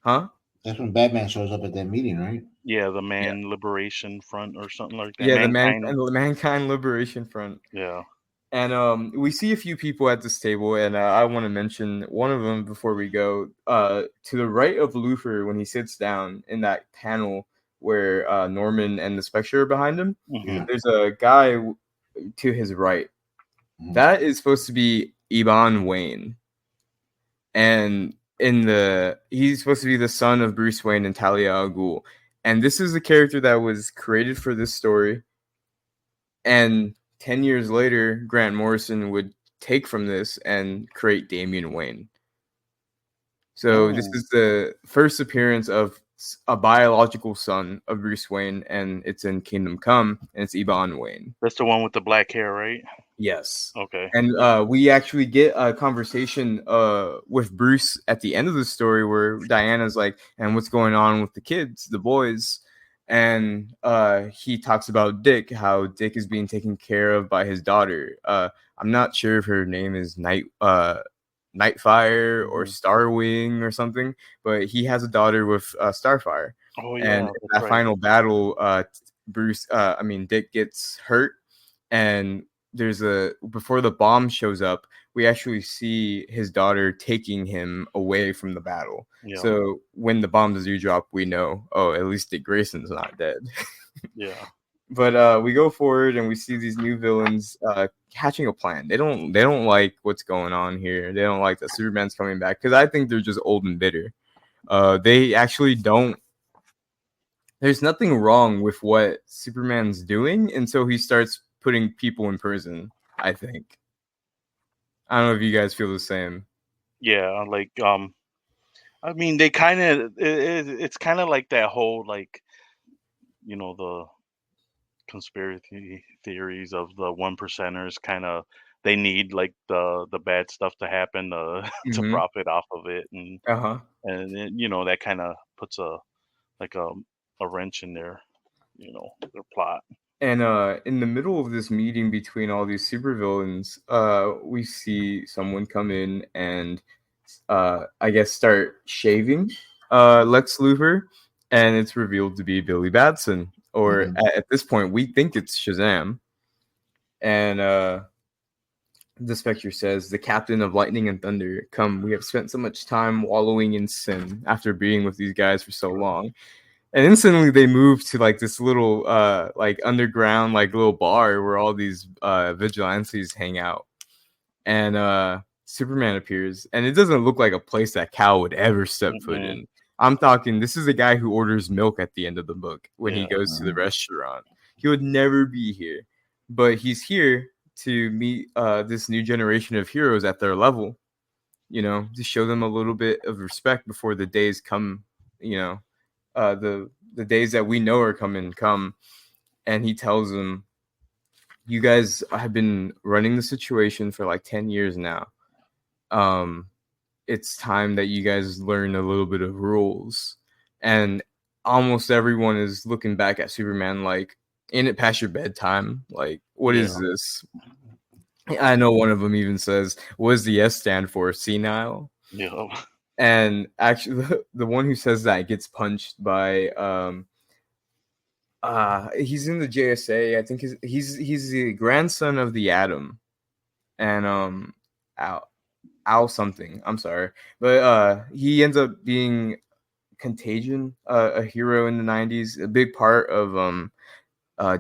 Huh? That's when Batman shows up at that meeting, right? Yeah, the Liberation Front or something like that. Yeah, the Mankind Liberation Front. Yeah. And we see a few people at this table, and I want to mention one of them before we go. To the right of Luthor, when he sits down in that panel where Norman and the Spectre are behind him, there's a guy to his right. That is supposed to be Iban Wayne, and he's supposed to be the son of Bruce Wayne and Talia al Ghul, and this is the character that was created for this story. And 10 years later, Grant Morrison would take from this and create Damian Wayne. So this Oh, is the first appearance of a biological son of Bruce Wayne, and it's in Kingdom Come, and it's Eban Wayne. that's the one with the black hair, right? Yes. Okay. And we actually get a conversation with Bruce at the end of the story where Diana's like, and what's going on with the kids, the boys? And he talks about Dick, how Dick is being taken care of by his daughter. I'm not sure if her name is Nightfire or Mhm. Starwing or something, but he has a daughter with Starfire. Oh And yeah, in that's that right. final battle, Dick gets hurt, and there's a before the bomb shows up, we actually see his daughter taking him away from the battle. Yeah, So when the bombs do drop, we know, oh, at least Dick Grayson's not dead. yeah, But we go forward and we see these new villains hatching a plan. They don't like what's going on here. They don't like that Superman's coming back because I think they're just old and bitter. They actually don't. There's nothing wrong with what Superman's doing until he starts putting people in prison. I think. I don't know if you guys feel the same. yeah. Like I mean, they kind of it's kind of like that whole like the conspiracy theories of the one percenters. Kind of they need like the bad stuff to happen to to Mm-hmm. profit off of it, and Uh huh. that kind of puts like a wrench in their plot. And in the middle of this meeting between all these supervillains, we see someone come in and I guess start shaving Lex Luthor, and it's revealed to be Billy Batson. Or Mhm. at this point, we think it's Shazam. And the Spectre says, "The captain of lightning and thunder, come, we have spent so much time wallowing in sin after being with these guys for so long." And instantly they move to like this little like underground like little bar where all these vigilantes hang out. And Superman appears, and it doesn't look like a place that Cal would ever step foot Mm-mm. in. I'm talking, this is a guy who orders milk at the end of the book when he Yeah, goes to the Mhm. restaurant. He would never be here, but he's here to meet this new generation of heroes at their level, to show them a little bit of respect before the days come, you know, the days that we know are coming come. And he tells them, you guys have been running the situation for like 10 years now. um it's time that you guys learn a little bit of rules. And almost everyone is looking back at Superman like, ain't it past your bedtime? Like, what yeah, is this? I know one of them even says, what does the S stand for? Senile? yeah. And actually the one who says that gets punched by he's in the JSA. I think he's the grandson of the Atom, and Al Al something. I'm sorry, but he ends up being Contagion, a hero in the '90s, a big part of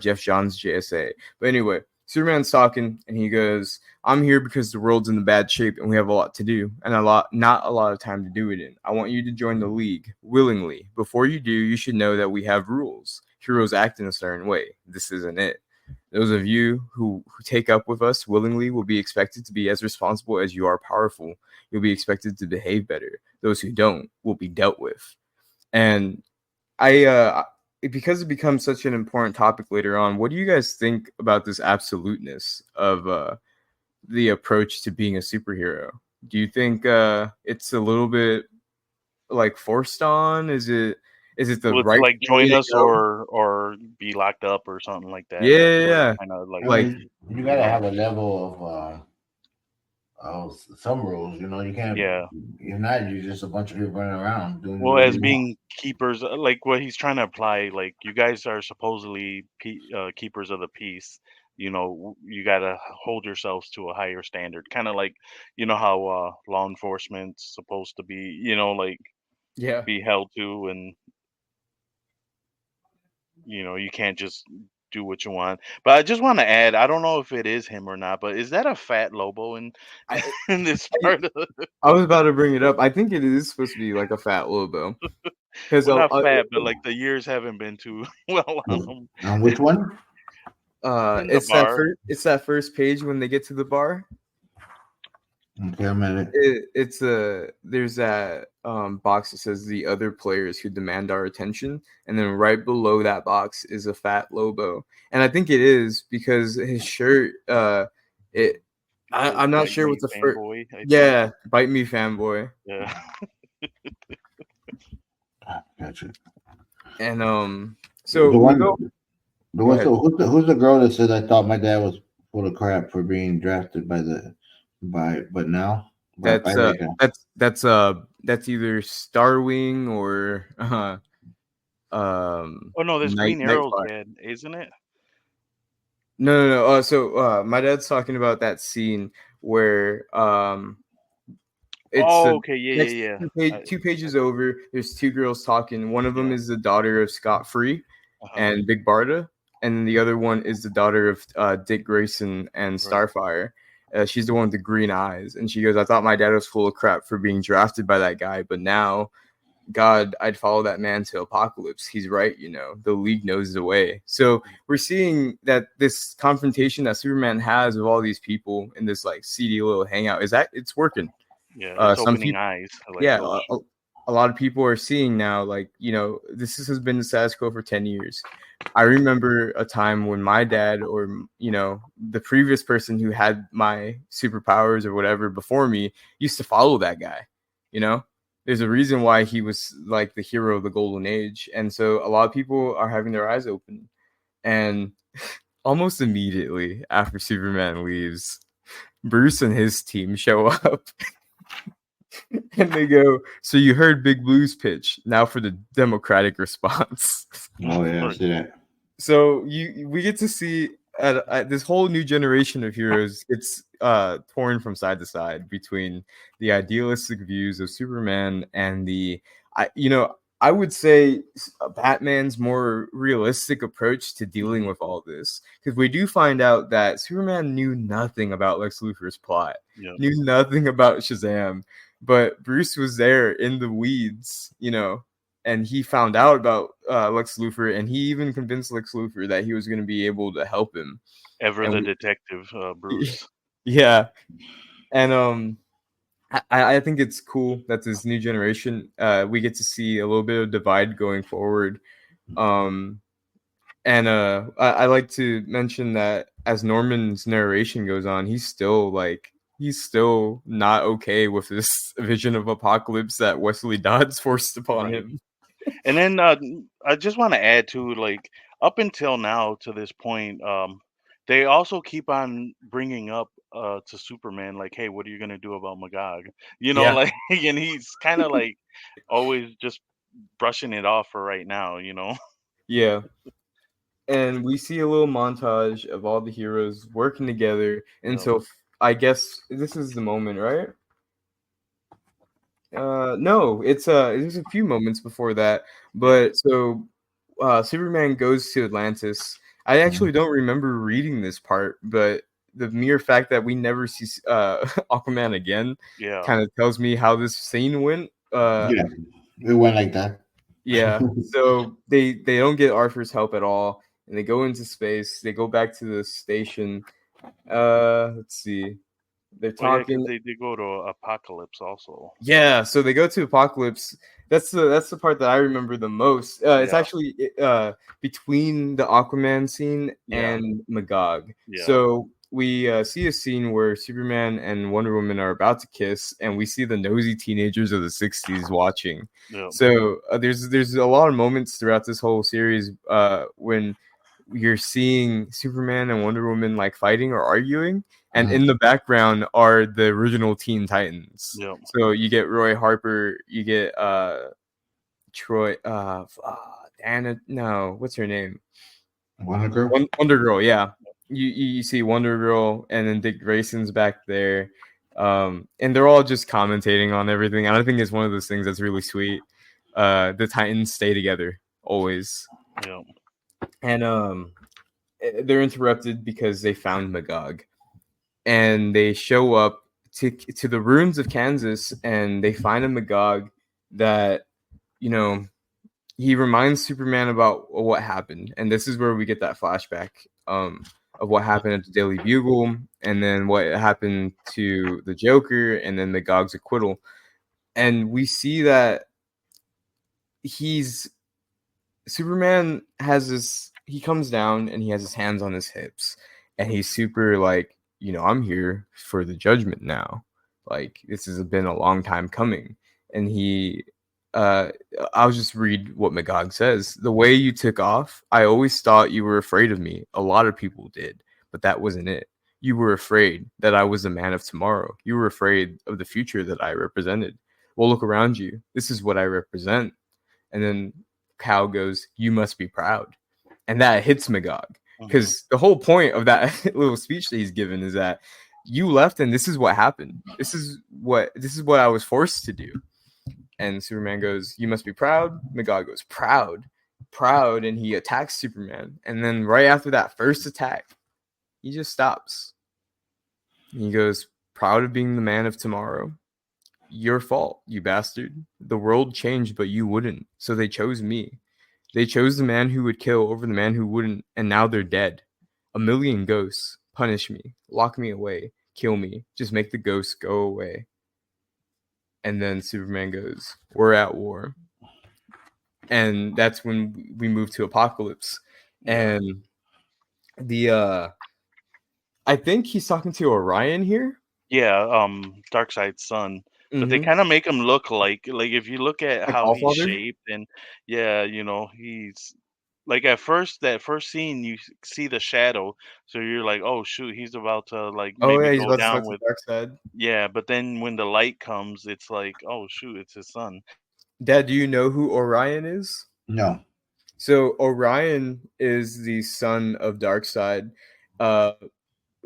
Jeff Johns' JSA. But anyway, Superman's talking, and he goes, "I'm here because the world's in bad shape, and we have a lot to do, and not a lot of time to do it in. I want you to join the League willingly. Before you do, you should know that we have rules. Heroes act in a certain way. This isn't it. Those of you who take up with us willingly will be expected to be as responsible as you are powerful. You'll be expected to behave better. Those who don't will be dealt with." And I because it becomes such an important topic later on, what do you guys think about this absoluteness of the approach to being a superhero? Do you think it's a little bit like forced on? Is it the Well, it's right like way join to us go? or be locked up or something like that. Yeah, That's yeah, what it yeah. kind of like. I Like, mean, you gotta have a level of some rules. You know, you can't. Yeah. You're not. You're just a bunch of people running around doing Well, whatever as you want. being keepers, like what he's trying to apply, like you guys are supposedly keepers of the peace. You gotta hold yourselves to a higher standard. Kind of like, how law enforcement's supposed to be, like yeah. be held to, and you can't just do what you want. But I just want to add, I don't know if it is him or not, but is that a fat Lobo in I, in this I part of I was about to bring it up. I think it is supposed to be like a fat Lobo because well, not fat, but like the years haven't been too well on him On which one? in the bar. it's that first page when they get to the bar. Okay, I'm at it. It's a there's that box that says the other players who demand our attention, and then right below that box is a fat Lobo, and I think it is because his shirt. It Says I'm not "Bite sure Me, what the first. fanboy." I think. Yeah, bite me, fanboy, Yeah. Gotcha. and The so we one, go. the Go one. ahead. So who's the girl that said I thought my dad was full of crap for being drafted but now by That's that guy. that's either Starwing or Oh no, that's Green Arrow's Nightfire. dad, isn't it? No. So my dad's talking about that scene where it's Oh, the okay. Yeah, next yeah, yeah. two pages over. There's two girls talking. One of them Yeah. is the daughter of Scott Free Uh-huh. and Big Barda, and the other one is the daughter of Dick Grayson and Right. Starfire. She's the one with the green eyes, and she goes, "I thought my dad was full of crap for being drafted by that guy, but now, God, I'd follow that man to Apocalypse. He's right, the league knows the way." So we're seeing that this confrontation that Superman has with all these people in this like seedy little hangout it's working. Yeah, it's Some opening people, eyes. Like yeah, those. a lot of people are seeing now, like, has been the status quo for 10 years. I remember a time when my dad or, the previous person who had my superpowers or whatever before me used to follow that guy. There's a reason why he was like the hero of the golden age. And so a lot of people are having their eyes open. And almost immediately after Superman leaves, Bruce and his team show up. And they go, "So you heard Big Blue's pitch. Now for the Democratic response." Oh yeah, I see that. So we get to see at this whole new generation of heroes gets torn from side to side between the idealistic views of Superman and I would say Batman's more realistic approach to dealing with all this, because we do find out that Superman knew nothing about Lex Luthor's plot, Yeah. knew nothing about Shazam, but Bruce was there in the weeds, and he found out about Lex Luthor, and he even convinced Lex Luthor that he was going to be able to help him. Ever And the detective, Bruce. yeah, and I think it's cool that this new generation we get to see a little bit of divide going forward. And I like to mention that as Norman's narration goes on, he's still not okay with this vision of apocalypse that Wesley Dodds forced upon Right. him. And then I just want to add to, like, up until now to this point, they also keep on bringing up to Superman, like, hey, what are you gonna do about Magog? Yeah. Like, and he's kind of like always just brushing it off for right now. Yeah. And we see a little montage of all the heroes working together until I guess this is the moment, right? No, it's there's a few moments before that, but so Superman goes to Atlantis. I actually don't remember reading this part, but the mere fact that we never see Aquaman again Yeah. kind of tells me how this scene went. Yeah, it went like that. Yeah, so they don't get Arthur's help at all, and they go into space. They go back to the station. Let's see. They're Oh yeah, because talking. they did go to Apocalypse also. Yeah, so they go to Apocalypse. That's the part that I remember the most. It's Yeah. actually between the Aquaman scene Yeah. and Magog. Yeah. So we see a scene where Superman and Wonder Woman are about to kiss, and we see the nosy teenagers of the '60s watching. Yeah. So there's a lot of moments throughout this whole series when you're seeing Superman and Wonder Woman like fighting or arguing, and in the background are the original Teen Titans. Yeah. So you get Roy Harper, you get Troy, Anna, no, what's her name? Wonder Girl. Wonder Girl, yeah. You see Wonder Girl, and then Dick Grayson's back there, and they're all just commentating on everything. And I think it's one of those things that's really sweet. The Titans stay together always. Yeah. And they're interrupted because they found Magog, and they show up to the ruins of Kansas, and they find a Magog that he reminds Superman about what happened, and this is where we get that flashback of what happened at the Daily Bugle, and then what happened to the Joker, and then Magog's acquittal. And we see that Superman has this. He comes down and he has his hands on his hips, and he's super like, I'm here for the judgment now. Like, this has been a long time coming. And I'll just read what Magog says. The way you took off, I always thought you were afraid of me. A lot of people did, but that wasn't it. You were afraid that I was the man of tomorrow. You were afraid of the future that I represented. Well, look around you. This is what I represent. And then Cal goes, you must be proud. And that hits Magog. Because the whole point of that little speech that he's given is that you left and this is what happened. This is what I was forced to do. And Superman goes, you must be proud. Magog goes, proud. And he attacks Superman. And then right after that first attack, he just stops. He goes, proud of being the man of tomorrow. Your fault, you bastard. The world changed, but you wouldn't. So they chose me. They chose the man who would kill over the man who wouldn't, and now they're dead. 1,000,000 ghosts. Punish me. Lock me away. Kill me. Just make the ghosts go away. And then Superman goes, we're at war. And that's when we move to Apocalypse. And I think he's talking to Orion here. Yeah, Darkseid's son. But they kind of make him look like if you look at how he's shaped, and he's like at first, that first scene you see the shadow, so you're like, oh shoot, he's about to maybe he's go about to down start with the dark side. Yeah, but then when the light comes, it's like, oh shoot, it's his son. Dad, do you know who Orion is? No. So Orion is the son of Darkseid.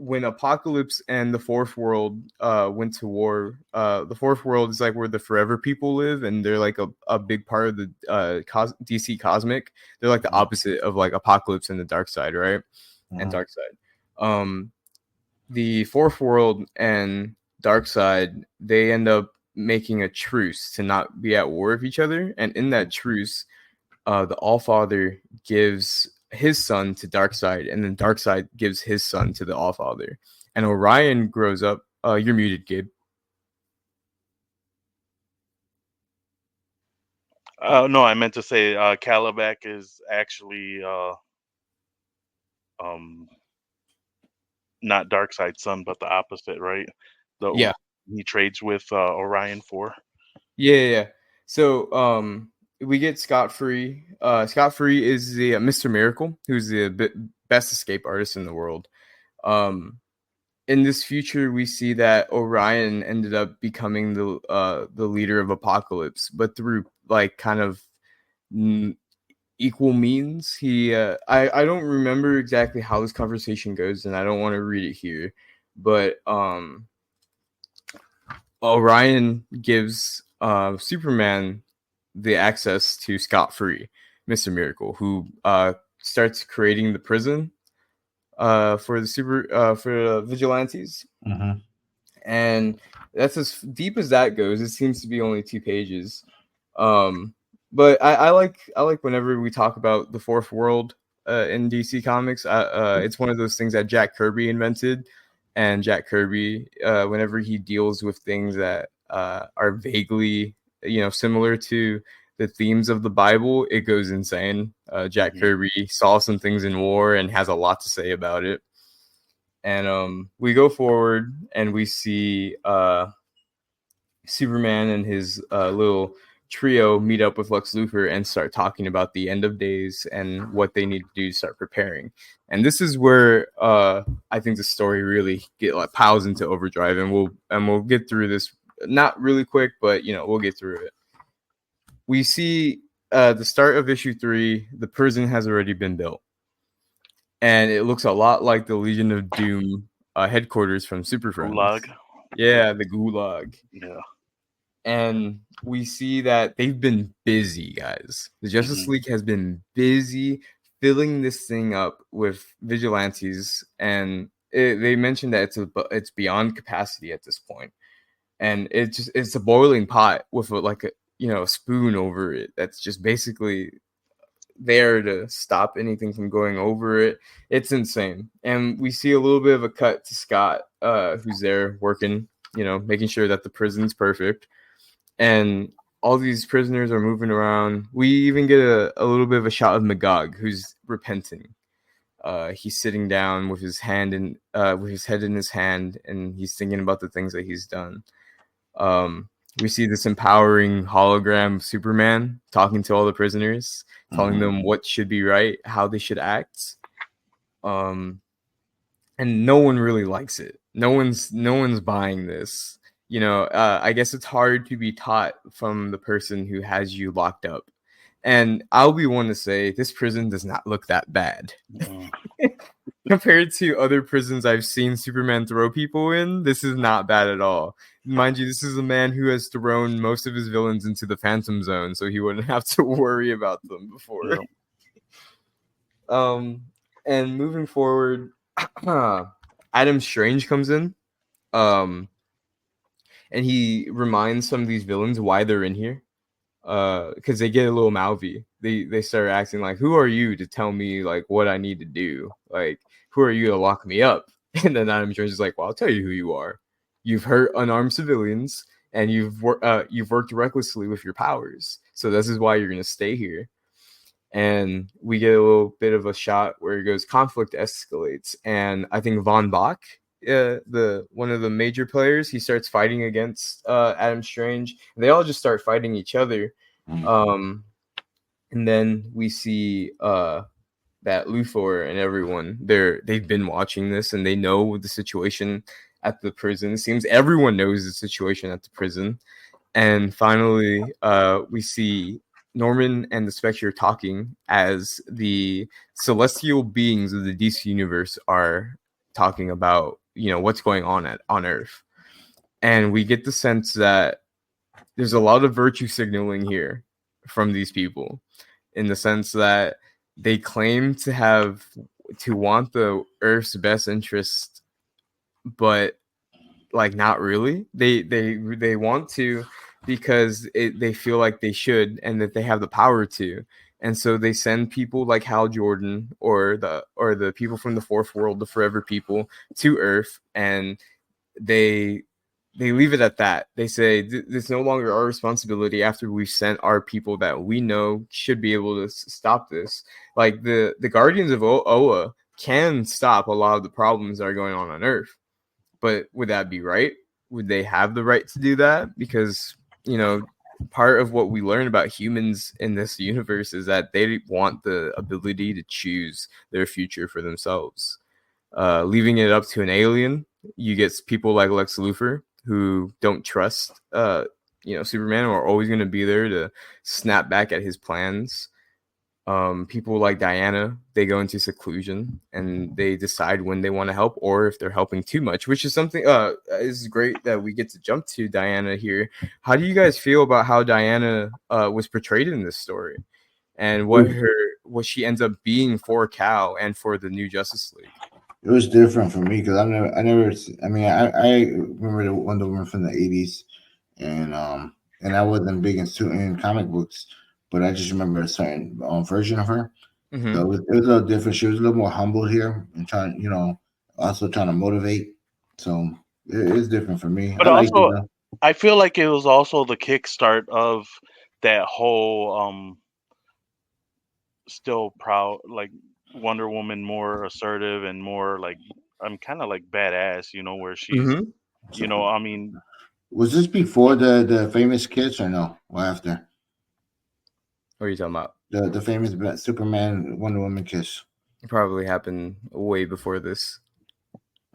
When Apocalypse and the Fourth World went to war, the Fourth World is like where the Forever people live, and they're like a big part of the DC Cosmic. They're like the opposite of like Apocalypse and the Darkseid, right? And Darkseid. The Fourth World and Darkseid, they end up making a truce to not be at war with each other, and in that truce, the Allfather gives his son to Darkseid, and then Darkseid gives his son to the Allfather. And Orion grows up. You're muted, Gabe. No, I meant to say Calabac is actually not Darkseid's son, but the opposite, right? Yeah. He trades with Orion for. Yeah. So we get Scott Free. Scott Free is the Mr. Miracle, who's the best escape artist in the world. In this future, we see that Orion ended up becoming the leader of Apocalypse, but through like kind of equal means. I don't remember exactly how this conversation goes, and I don't want to read it here, but Orion gives Superman the access to Scott Free, Mr. Miracle, who starts creating the prison for the vigilantes. And that's as deep as that goes. It seems to be only 2 pages. But I like whenever we talk about the Fourth World in DC Comics. It's one of those things that Jack Kirby invented, and Jack Kirby, whenever he deals with things that are vaguely, similar to the themes of the Bible, it goes insane. Jack Kirby saw some things in war and has a lot to say about it. And we go forward and we see Superman and his little trio meet up with Lex Luthor and start talking about the end of days and what they need to do to start preparing. And this is where I think the story really piles into overdrive, and we'll get through this, not really quick, but we'll get through it. We see the start of issue 3. The prison has already been built, and it looks a lot like the Legion of Doom headquarters from Super Friends. Gulag. Yeah, the Gulag. Yeah. And we see that they've been busy, guys. The Justice League has been busy filling this thing up with vigilantes, and they mentioned that it's beyond capacity at this point, and it's a boiling pot with a spoon over it. That's just basically there to stop anything from going over it. It's insane. And we see a little bit of a cut to Scott, who's there working, making sure that the prison's perfect. And all these prisoners are moving around. We even get a little bit of a shot of Magog, who's repenting. He's sitting down with his head in his hand, and he's thinking about the things that he's done. We see this empowering hologram of Superman talking to all the prisoners, telling them what should be right, how they should act. And no one really likes it. No one's buying this. I guess it's hard to be taught from the person who has you locked up. And I'll be one to say this prison does not look that bad. Compared to other prisons I've seen Superman throw people in, this is not bad at all. Mind you, this is a man who has thrown most of his villains into the Phantom Zone, so he wouldn't have to worry about them before. Yeah. And moving forward, Adam Strange comes in, and he reminds some of these villains why they're in here. Because they get a little mouthy. They start acting like, who are you to tell me like what I need to do? Like, who are you to lock me up? And then Adam Strange is like, well, I'll tell you who you are. You've hurt unarmed civilians, and you've worked recklessly with your powers. So this is why you're gonna stay here. And we get a little bit of a shot where it goes, conflict escalates, and I think Von Bach, one of the major players, he starts fighting against Adam Strange. They all just start fighting each other. And then we see that Luthor and everyone, they've been watching this, and they know the situation at the prison. It seems everyone knows the situation at the prison. And finally, we see Norman and the Spectre talking as the celestial beings of the DC universe are talking about, what's going on Earth. And we get the sense that there's a lot of virtue signaling here from these people, in the sense that they claim to want the Earth's best interest, but like not really. They want to because they feel like they should, and that they have the power to. And so they send people like Hal Jordan or the people from the Fourth World, the Forever People, to Earth, and they leave it at that. They say it's no longer our responsibility after we've sent our people that we know should be able to stop this. Like the Guardians of Oa can stop a lot of the problems that are going on Earth, but would that be right? Would they have the right to do that? Because part of what we learn about humans in this universe is that they want the ability to choose their future for themselves. Leaving it up to an alien, you get people like Lex Luthor who don't trust Superman, or are always going to be there to snap back at his plans. People like Diana, they go into seclusion and they decide when they want to help, or if they're helping too much, which is something is great that we get to jump to Diana here. How do you guys feel about how Diana was portrayed in this story, and what she ends up being for Cal and for the New Justice League? It was different for me because I I remember the Wonder Woman from the 80s, and I wasn't big in comic books, but I just remember a certain version of her. Mm-hmm. So it was a little different. She was a little more humble here and also trying to motivate. So it is different for me. But I feel like it was also the kickstart of that whole still proud, like Wonder Woman, more assertive and more like, I'm kind of like badass, where she's, Was this before the famous kiss or no? Or after? What are you talking about? The famous Superman Wonder Woman kiss. It probably happened way before this.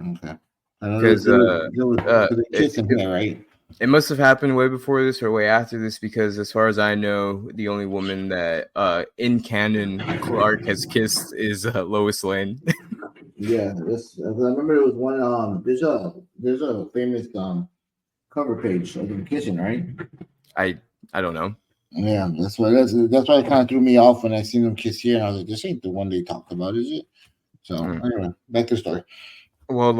Okay. Because the kiss in here, right? It must have happened way before this or way after this, because as far as I know, the only woman that in canon Clark has kissed is Lois Lane. Yeah, I remember it was one. There's a famous cover page of them kissing, right? I don't know. Yeah, that's why it kind of threw me off when I seen them kiss here, and I was like, this ain't the one they talked about, is it? So anyway, back to the story. Well,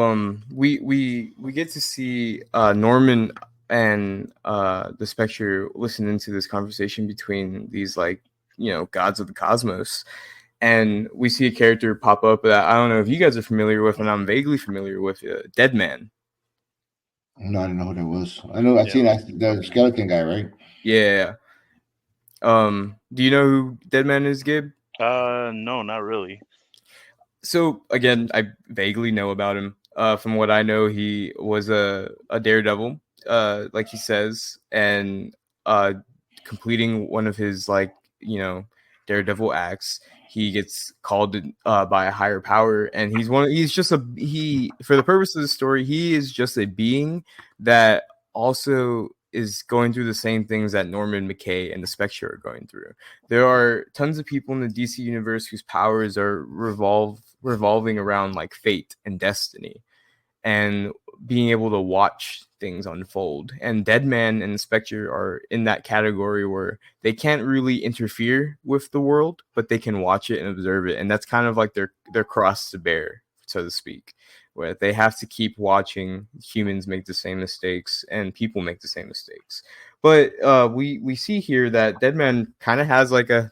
we get to see Norman and the Spectre listening to this conversation between these like gods of the cosmos. And we see a character pop up that I don't know if you guys are familiar with, and I'm vaguely familiar with, Dead Man. No, I didn't know who that was. I know I seen the skeleton guy, right? Yeah. Do you know who Dead Man is, Gabe? No, not really. So again, I vaguely know about him. From what I know, he was a daredevil, like he says, and completing one of his daredevil acts, he gets called by a higher power, and for the purpose of the story, he is just a being that also is going through the same things that Norman McKay and the Spectre are going through. There are tons of people in the DC universe whose powers are revolving around like fate and destiny and being able to watch things unfold. And Deadman and Spectre are in that category where they can't really interfere with the world, but they can watch it and observe it. And that's kind of like their cross to bear, so to speak, where they have to keep watching humans make the same mistakes and people make the same mistakes. But we see here that Deadman kind of has like a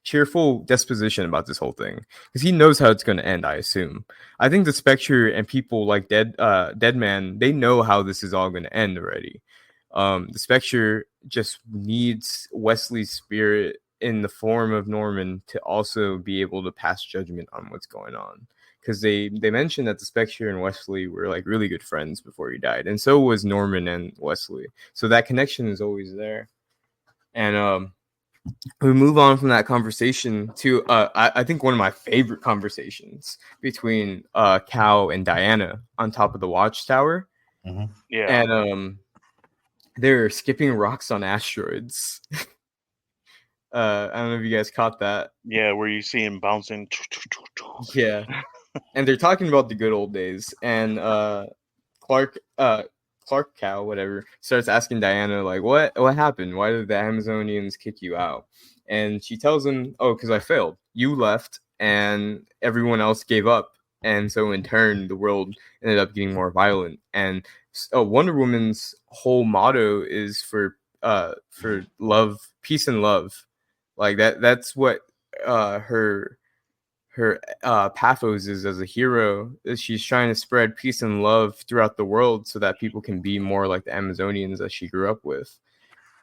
cheerful disposition about this whole thing because he knows how it's going to end. I assume. I think the Spectre and people like Deadman, they know how this is all going to end already. The Spectre just needs Wesley's spirit in the form of Norman to also be able to pass judgment on what's going on. Because they mentioned that the Spectre and Wesley were like really good friends before he died, and so was Norman and Wesley. So that connection is always there. And we move on from that conversation to I think one of my favorite conversations between Cal and Diana on top of the watchtower. Mm-hmm. Yeah. And they're skipping rocks on asteroids. I don't know if you guys caught that. Yeah, where you see him bouncing. Yeah. And they're talking about the good old days. And Clark Cal, whatever, starts asking Diana, like, what happened? Why did the Amazonians kick you out? And she tells him, oh, because I failed. You left and everyone else gave up. And so in turn, the world ended up getting more violent. And Wonder Woman's whole motto is for love, peace and love. Like that's what her pathos is as a hero. She's trying to spread peace and love throughout the world so that people can be more like the Amazonians that she grew up with.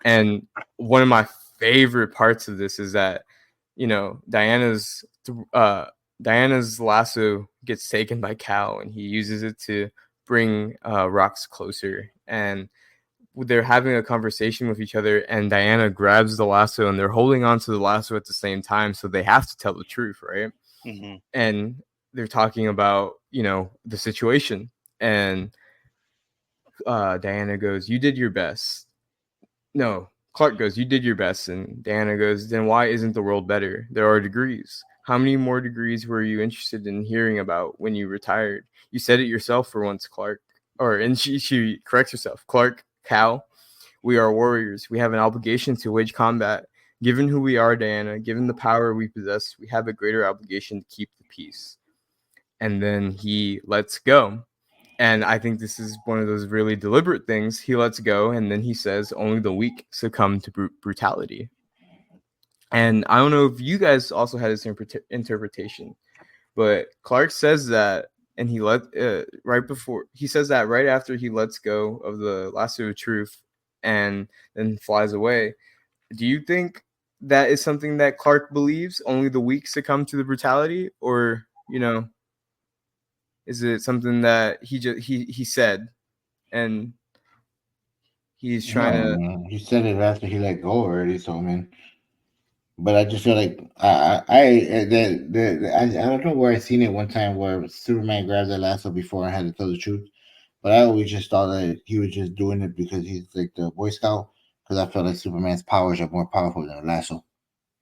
And one of my favorite parts of this is that, Diana's lasso gets taken by Cal, and he uses it to bring rocks closer. And they're having a conversation with each other, and Diana grabs the lasso, and they're holding on to the lasso at the same time, so they have to tell the truth, right? Mm-hmm. And they're talking about the situation, and Diana goes, you did your best. No, Clark goes, you did your best. And Diana goes, then why isn't the world better? There are degrees. How many more degrees were you interested in hearing about when you retired? You said it yourself for once, Clark. And she corrects herself. Clark, Cal, we are warriors. We have an obligation to wage combat. Given who we are, Diana, given the power we possess, we have a greater obligation to keep the peace. And then he lets go. And I think this is one of those really deliberate things. He lets go, and then he says, only the weak succumb to brutality. And I don't know if you guys also had this interpretation, but Clark says that, and he says that right after he lets go of the lasso of truth and then flies away. Do you think that is something that Clark believes, only the weak succumb to the brutality? Or, is it something that he said and he's trying to... He said it after he let go already. So I mean, but I just feel like I don't know where I seen it one time where Superman grabbed the lasso before and had to tell the truth. But I always just thought that he was just doing it because he's like the Boy Scout. Because I felt like Superman's powers are more powerful than a lasso.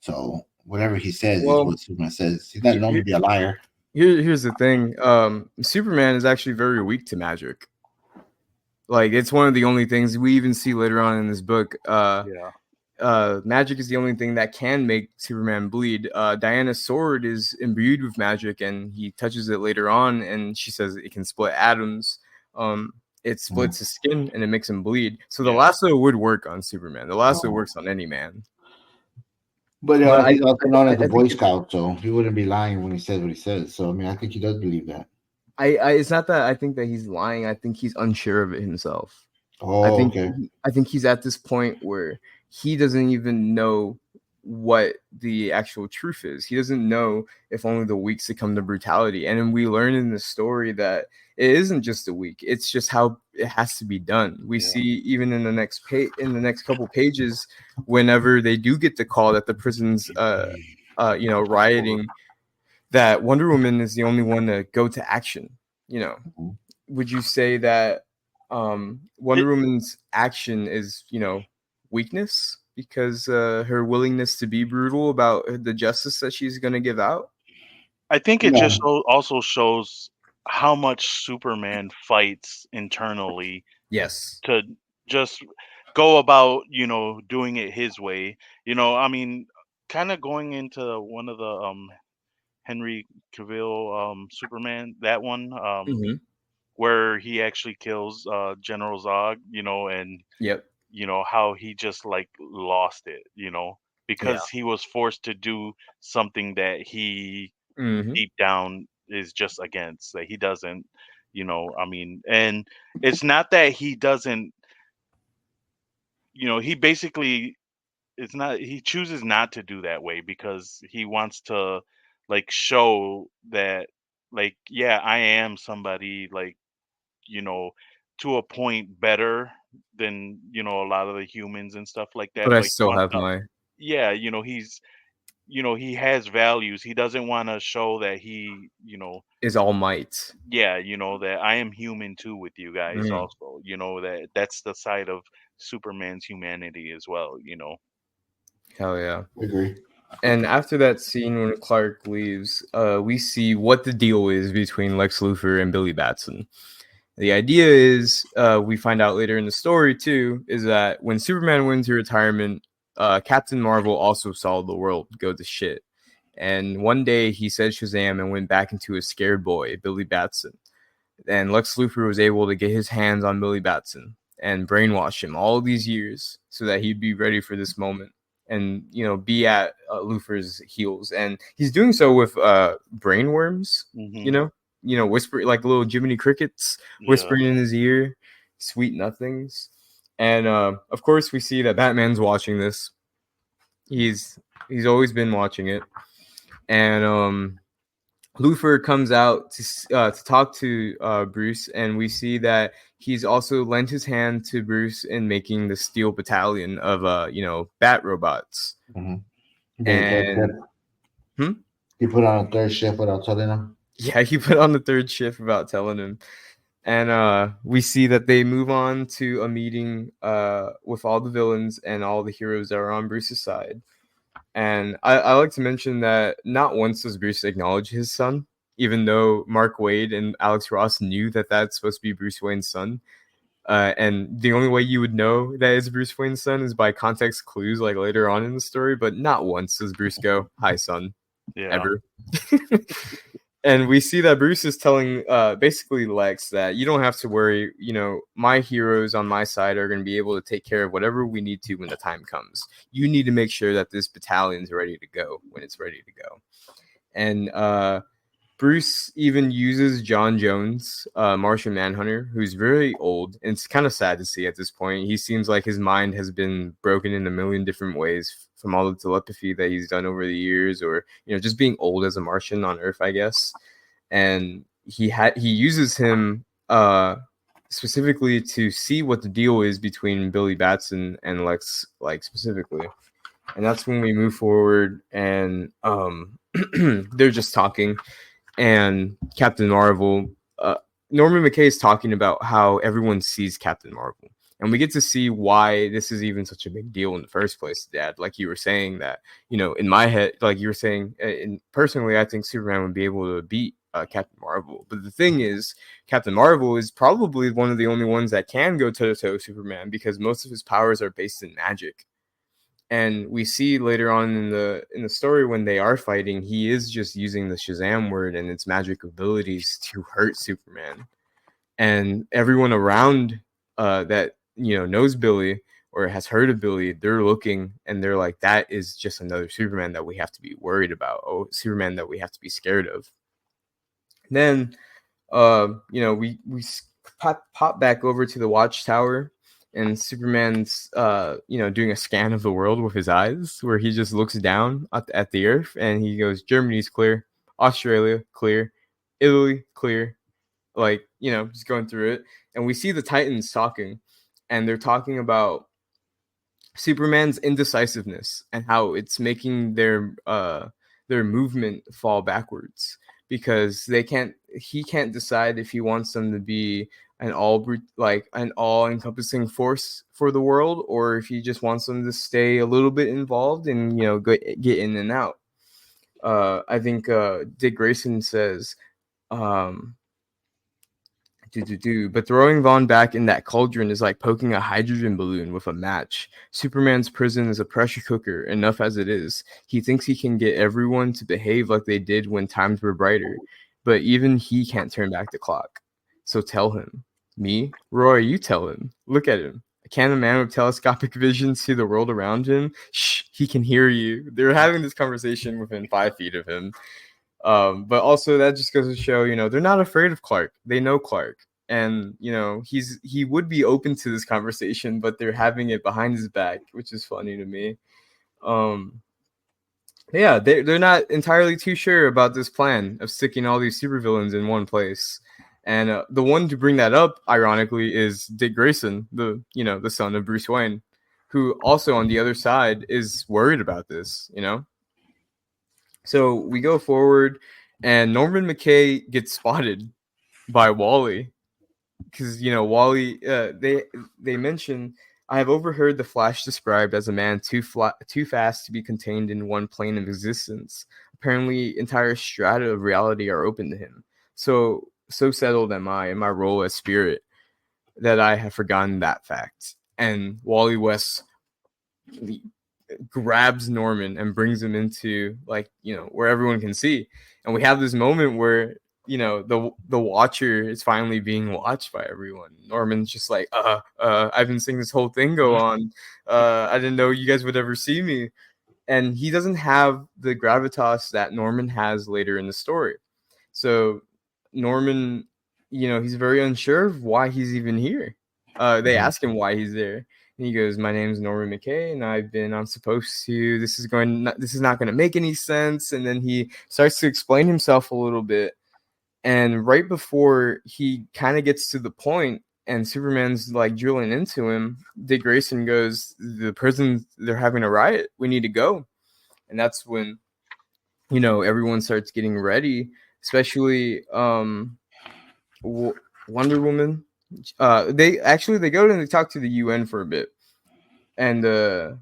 So whatever he says is what Superman says. He's not known to be a liar. Here's the thing. Superman is actually very weak to magic. Like, it's one of the only things we even see later on in this book. Magic is the only thing that can make Superman bleed. Diana's sword is imbued with magic, and he touches it later on, and she says it can split atoms. It splits his skin, and it makes him bleed. So the lasso would work on Superman. The lasso works on any man. But But he's also known as a I Boy think Scout, so he wouldn't be lying when he says what he says. So I mean, I think he does believe that. it's not that I think that he's lying. I think he's unsure of it himself. Oh, okay. I think he's at this point where he doesn't even know what the actual truth is. He doesn't know if only the weak succumb to brutality. And then we learn in the story that it isn't just the weak; it's just how it has to be done. We Yeah. see even in the next couple pages, whenever they do get the call that the prison's rioting, that Wonder Woman is the only one to go to action. You know, Mhm. would you say that Wonder It, Woman's action is, weakness because her willingness to be brutal about the justice that she's going to give out? I think it Yeah. just also shows how much Superman fights internally Yes. to just go about, doing it his way. I mean, kind of going into one of the Henry Cavill Superman, that one Hmm. where he actually kills General Zog, and Yep. how he just like lost it, Yeah. because he was forced to do something that he Hmm. deep down is just against, that he doesn't, I mean, and it's not that he doesn't, he basically, it's not, he chooses not to do that way because he wants to like show that, like, yeah, I am somebody, like, you know to a point better than, a lot of the humans and stuff like that, But I but he still wants have to, my yeah, he has values. He doesn't want to show that he, is all might. yeah, that I am human too with you guys Mm, also, that's the side of Superman's humanity as well. hell yeah. I agree. And after that scene when Clark leaves, we see what the deal is between Lex Luthor and Billy Batson. The idea is, we find out later in the story too, is that when Superman went into retirement, Captain Marvel also saw the world go to shit. And one day he said Shazam and went back into his scared boy, Billy Batson. And Lex Luthor was able to get his hands on Billy Batson and brainwash him all these years so that he'd be ready for this moment and be at Luthor's heels. And he's doing so with brainworms, you Hmm. know, whisper like little Jiminy Crickets Yeah. whispering in his ear, sweet nothings. And of course, we see that Batman's watching this. He's always been watching it, and Luthor comes out to talk to Bruce, and we see that he's also lent his hand to Bruce in making the Steel Battalion of bat robots. Mm-hmm. The third And shift. hmm? He put on a third shift without telling him. Yeah, he put on the third shift without telling him. And we see that they move on to a meeting with all the villains and all the heroes that are on Bruce's side. And I like to mention that not once does Bruce acknowledge his son, even though Mark Waid and Alex Ross knew that that's supposed to be Bruce Wayne's son. And the only way you would know that it's Bruce Wayne's son is by context clues, like later on in the story. But not once does Bruce go, "Hi, son," Yeah. ever. And we see that Bruce is telling basically Lex that you don't have to worry. My heroes on my side are going to be able to take care of whatever we need to when the time comes. You need to make sure that this battalion's ready to go when it's ready to go. And Bruce even uses John Jones, Martian Manhunter, who's very old. And it's kind of sad to see at this point. He seems like his mind has been broken in a million different ways from all the telepathy that he's done over the years, or just being old as a Martian on Earth, I guess. And he uses him specifically to see what the deal is between Billy Batson and Lex, like specifically. And that's when we move forward, and they're just talking, and Captain Marvel, Norman McKay is talking about how everyone sees Captain Marvel. And we get to see why this is even such a big deal in the first place, Dad. Like you were saying that, in my head, like you were saying, personally, I think Superman would be able to beat Captain Marvel. But the thing is, Captain Marvel is probably one of the only ones that can go toe to toe with Superman because most of his powers are based in magic. And we see later on in the story when they are fighting, he is just using the Shazam word and its magic abilities to hurt Superman. And everyone around that knows Billy or has heard of Billy, they're looking and they're like, that is just another Superman that we have to be worried about. Oh, Superman that we have to be scared of. Then, we pop back over to the Watchtower, and Superman's, doing a scan of the world with his eyes, where he just looks down at the Earth and he goes, Germany's clear, Australia clear, Italy clear, just going through it. And we see the Titans talking, and they're talking about Superman's indecisiveness and how it's making their movement fall backwards, because he can't decide if he wants them to be an all encompassing force for the world, or if he just wants them to stay a little bit involved and get in and out. I think Dick Grayson says, but throwing Vaughn back in that cauldron is like poking a hydrogen balloon with a match. Superman's prison is a pressure cooker, enough as it is. He thinks he can get everyone to behave like they did when times were brighter, but even he can't turn back the clock. So tell him. Me? Roy, you tell him. Look at him. Can a man with telescopic vision see the world around him? Shh, he can hear you. They're having this conversation within 5 feet of him. But also that just goes to show, they're not afraid of Clark. They know Clark, and he would be open to this conversation, but they're having it behind his back, which is funny to me. Yeah, they're not entirely too sure about this plan of sticking all these supervillains in one place. And the one to bring that up, ironically, is Dick Grayson, the son of Bruce Wayne, who also on the other side is worried about this, So we go forward, and Norman McKay gets spotted by Wally, because Wally. They mention, I have overheard the Flash described as a man too fast to be contained in one plane of existence. Apparently, entire strata of reality are open to him. So settled am I in my role as Spirit that I have forgotten that fact. And Wally West grabs Norman and brings him into where everyone can see, and we have this moment where the Watcher is finally being watched by everyone. Norman's just like, I've been seeing this whole thing go on. I didn't know you guys would ever see me. And he doesn't have the gravitas that Norman has later in the story. So Norman, he's very unsure of why he's even here. They ask him why he's there, and he goes, my name's Norman McKay, and I've been supposed to, this is not going to make any sense. And then he starts to explain himself a little bit. And right before he kind of gets to the point and Superman's like drilling into him, Dick Grayson goes, the prison, they're having a riot. We need to go. And that's when, everyone starts getting ready, especially Wonder Woman. They go and they talk to the UN for a bit. And the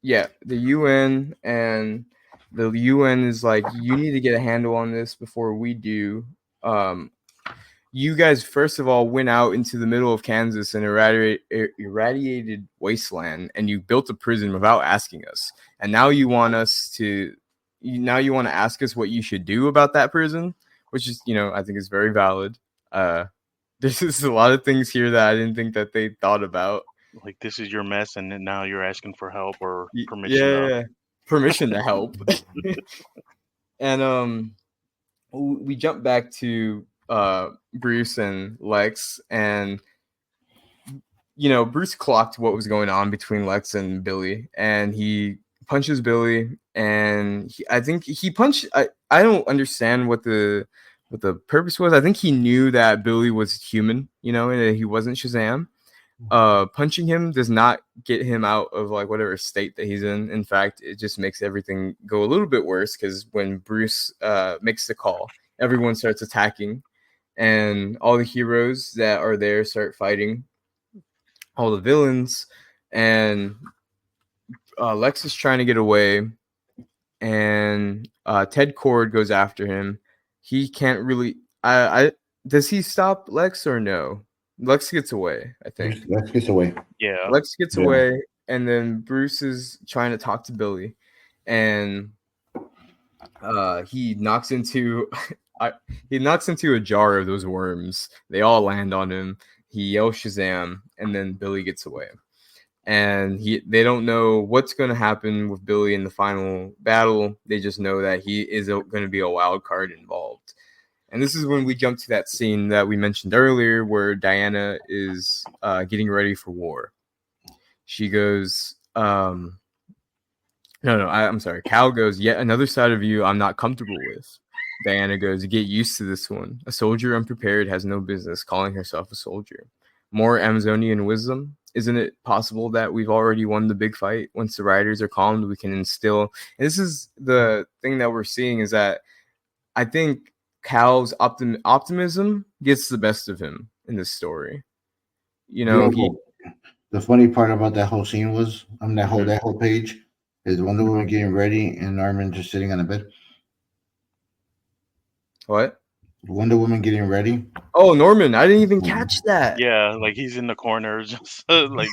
UN, and the UN is like, you need to get a handle on this before we do. You guys, first of all, went out into the middle of Kansas and irradiated wasteland, and you built a prison without asking us. And now you want to ask us what you should do about that prison, which is, I think is very valid. There's just a lot of things here that I didn't think that they thought about. Like, this is your mess, and then now you're asking for help or permission. Permission to help. And we jump back to Bruce and Lex, and Bruce clocked what was going on between Lex and Billy, and he punches Billy, and I think he punched. I don't understand what the purpose was. I think he knew that Billy was human, and that he wasn't Shazam. Punching him does not get him out of whatever state that he's in. In fact, it just makes everything go a little bit worse, because when Bruce makes the call, everyone starts attacking, and all the heroes that are there start fighting all the villains, and Lex is trying to get away, and Ted Kord goes after him. He can't really. Does he stop Lex or no? Lex gets away, I think. Lex gets away. Yeah. Lex gets away, and then Bruce is trying to talk to Billy, and he knocks into a jar of those worms. They all land on him. He yells Shazam, and then Billy gets away. and they don't know what's going to happen with Billy in the final battle. They just know that he is going to be a wild card involved. And this is when we jump to that scene that we mentioned earlier where Diana is getting ready for war. She goes, I'm sorry. Cal goes, yet another side of you I'm not comfortable with. Diana goes, get used to this one. A soldier unprepared has no business calling herself a soldier. More Amazonian wisdom. Isn't it possible that we've already won the big fight? Once the riders are calmed, we can instill. And this is the thing that we're seeing is that I think Cal's optimism gets the best of him in this story. You know, the funny part about that whole scene was, that whole page is Wonder Woman getting ready and Norman just sitting on the bed. What? Wonder Woman getting ready. Oh, Norman, I didn't even catch that. Yeah, like he's in the corner, just like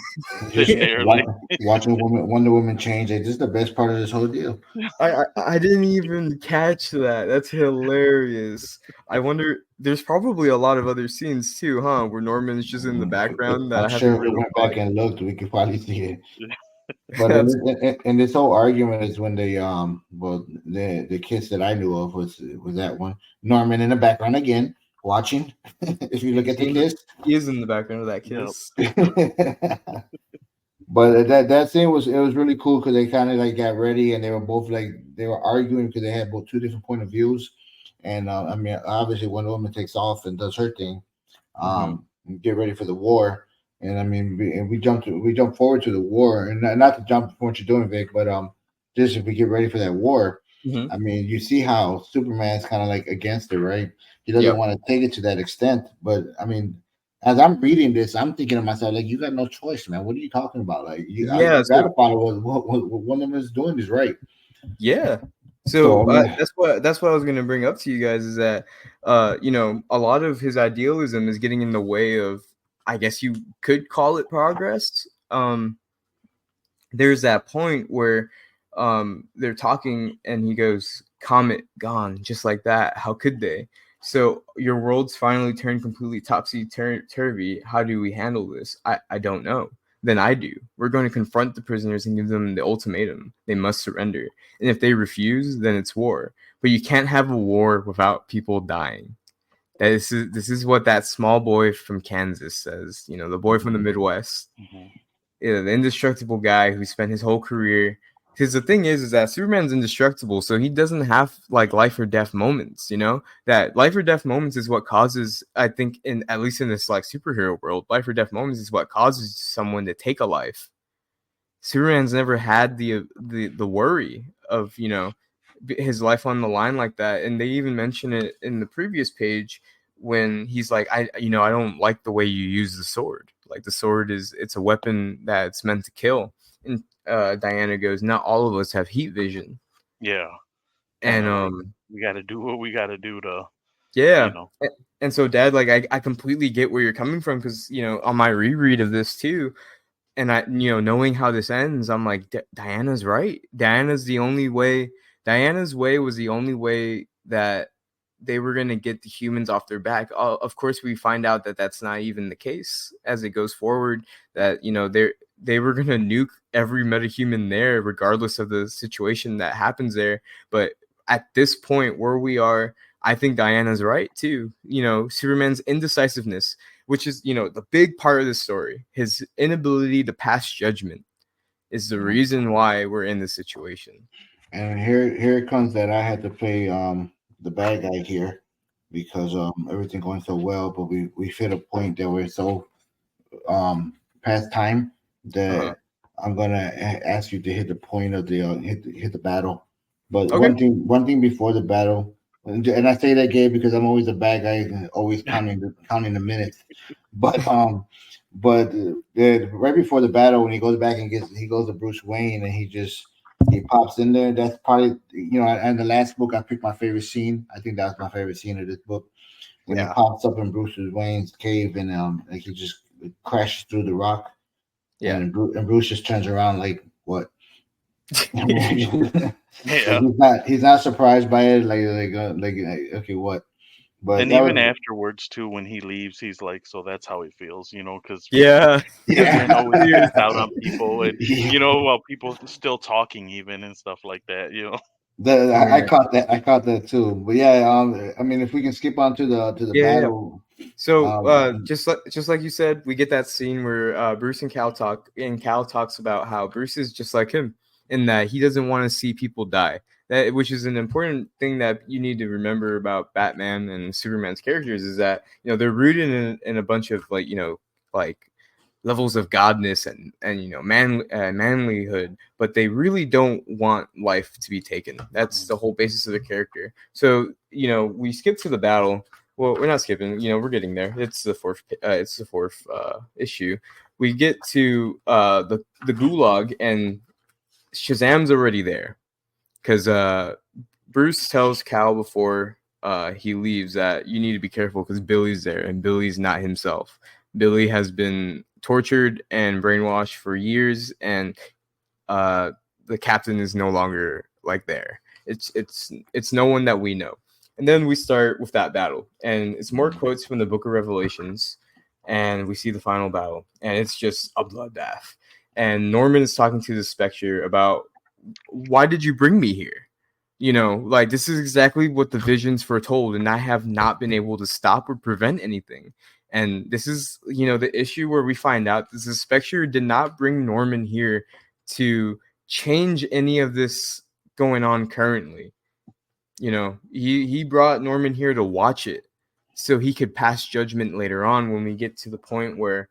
sitting there, like watching Wonder Woman change. This is the best part of this whole deal. I didn't even catch that. That's hilarious. I wonder. There's probably a lot of other scenes too, huh? Where Norman's just in the background. That I'm sure if we went back and looked, we could probably see it. But in this whole argument is when the kiss that I knew of was that one. Norman in the background again, watching. If you look at the kiss, he is in the background of that kiss. But that scene was really cool because they kind of like got ready and they were both like they were arguing because they had both two different point of views. And I mean, obviously, Wonder Woman takes off and does her thing, and get ready for the war. And I mean, we jump forward to the war, and not to jump from what you're doing, Vic, but just if we get ready for that war, I mean, you see how Superman's kind of like against it, right? He doesn't want to take it to that extent, but I mean, as I'm reading this, I'm thinking to myself, like, you got no choice, man. What are you talking about? Like, you gotta follow what Wonder Woman's doing is right. Yeah. So that's what I was going to bring up to you guys is that, you know, a lot of his idealism is getting in the way of, I guess you could call it progress. There's that point where they're talking and he goes, "Comet gone, just like that. How could they? So your world's finally turned completely topsy-turvy. How do we handle this? I don't know. Then I do. We're going to confront the prisoners and give them the ultimatum. They must surrender. And if they refuse, then it's war. But you can't have a war without people dying." This is what that small boy from Kansas says. You know, the boy from the Midwest. The indestructible guy who spent his whole career. Because the thing is that Superman's indestructible, so he doesn't have like life or death moments. You know, that life or death moments is what causes, I think, at least in this like superhero world, life or death moments is what causes someone to take a life. Superman's never had the worry of, you know, his life on the line like that. And they even mention it in the previous page when he's like, I don't like the way you use the sword. Like the sword it's a weapon that's meant to kill. And Diana goes, not all of us have heat vision. Yeah. And we got to do what we got to do to. Yeah. You know. And so, Dad, like I completely get where you're coming from because, you know, on my reread of this too, and I, you know, knowing how this ends, I'm like, Diana's right. Diana's way was the only way that they were going to get the humans off their back. Of course, we find out that that's not even the case as it goes forward, that, you know, they were going to nuke every metahuman there, regardless of the situation that happens there. But at this point where we are, I think Diana's right too. You know, Superman's indecisiveness, which is, you know, the big part of the story, his inability to pass judgment is the reason why we're in this situation. And here it comes that I had to play the bad guy here because everything going so well, but we hit a point that we're so past time that I'm gonna ask you to hit the point of the hit the battle. But one thing before the battle, and I say that, Gabe, because I'm always a bad guy, always counting the minutes. But right before the battle, when he goes back and he goes to Bruce Wayne and he pops in there. That's probably, you know, and the last book I picked my favorite scene. I think that's my favorite scene of this book when he pops up in Bruce Wayne's cave and like he just crashes through the rock. Yeah, and Bruce just turns around like, what? He's not surprised by it. Like okay, what? But And that even was afterwards too, when he leaves, he's like, "So that's how he feels," because Yeah. Ben always yeah. takes out on people, and Yeah. while people still talking even and stuff like that. I Yeah. caught that. I caught that too. But yeah, I mean, if we can skip on to the Yeah. battle, So, um, just like you said, we get that scene where Bruce and Cal talk, and Cal talks about how Bruce is just like him in that he doesn't want to see people die. That, which is an important thing that you need to remember about Batman and Superman's characters, is that they're rooted in a bunch of like levels of godness and manlyhood, but they really don't want life to be taken. That's the whole basis of the character. So we skip to the battle. Well, we're not skipping. We're getting there. It's the fourth. It's the fourth issue. We get to the gulag, and Shazam's already there because Bruce tells Cal before he leaves that you need to be careful because Billy's there, and Billy's not himself. Billy has been tortured and brainwashed for years, and the captain is no longer like there. It's no one that we know. And then we start with that battle, and it's more quotes from the Book of Revelations, and we see the final battle, and it's just a bloodbath. And Norman is talking to the Spectre about, why did you bring me here? Like, this is exactly what the visions foretold, and I have not been able to stop or prevent anything. And this is, the issue where we find out that the Spectre did not bring Norman here to change any of this going on currently. He brought Norman here to watch it so he could pass judgment later on when we get to the point where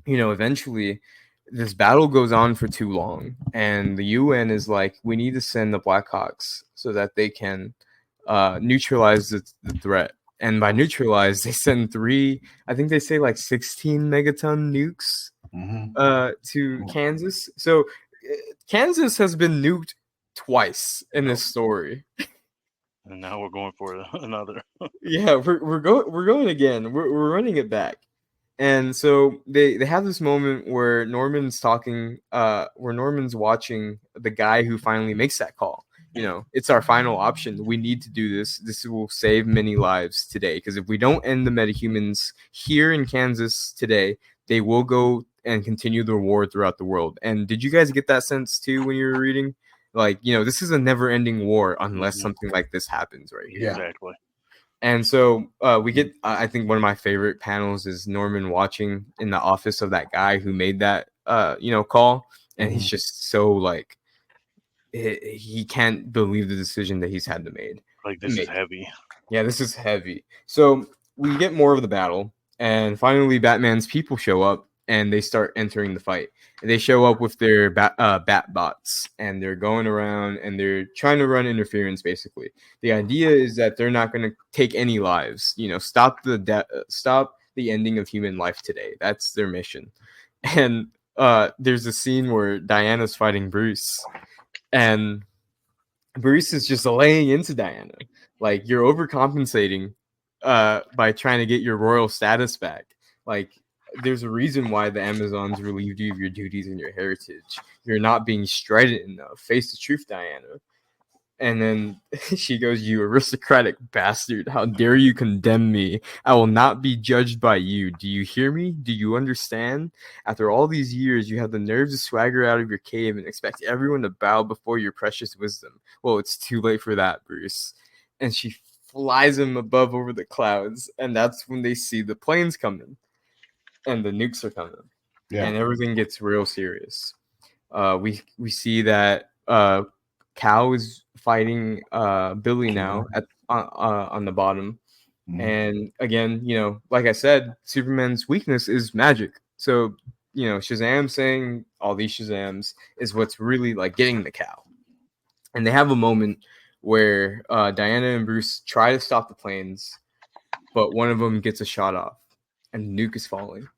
eventually this battle goes on for too long, and the UN is like, we need to send the Blackhawks so that they can neutralize the threat. And by neutralize, they send three, I think they say like 16 megaton nukes to Kansas. So Kansas has been nuked twice in this story. And now we're going for another. Yeah, we're going again. We're running it back. And so they have this moment where Norman's talking, where Norman's watching the guy who finally makes that call. It's our final option. We need to do this. This will save many lives today. Because if we don't end the metahumans here in Kansas today, they will go and continue the war throughout the world. And did you guys get that sense too when you were reading? Like, this is a never-ending war unless something like this happens right here. Exactly. And so we get, I think one of my favorite panels is Norman watching in the office of that guy who made that, call. And he's just so like, he can't believe the decision that he's had to make. Like, this is heavy. Yeah, this is heavy. So we get more of the battle, and finally Batman's people show up, and they start entering the fight. They show up with their bat bots, and they're going around, and they're trying to run interference. Basically, the idea is that they're not going to take any lives. Stop the ending of human life today. That's their mission. And there's a scene where Diana's fighting Bruce, and Bruce is just laying into Diana. Like, you're overcompensating by trying to get your royal status back. Like, there's a reason why the Amazons relieved you of your duties and your heritage. You're not being strident enough. Face the truth, Diana. And then she goes, "You aristocratic bastard. How dare you condemn me? I will not be judged by you. Do you hear me? Do you understand? After all these years, you have the nerve to swagger out of your cave and expect everyone to bow before your precious wisdom. Well, it's too late for that, Bruce." And she flies him above over the clouds. And that's when they see the planes coming. And the nukes are coming. Yeah. And everything gets real serious. We see that Cal is fighting Billy now on the bottom. And again, like I said, Superman's weakness is magic. So, Shazam saying all these Shazams is what's really like getting the Cal. And they have a moment where Diana and Bruce try to stop the planes, but one of them gets a shot off, and the nuke is falling.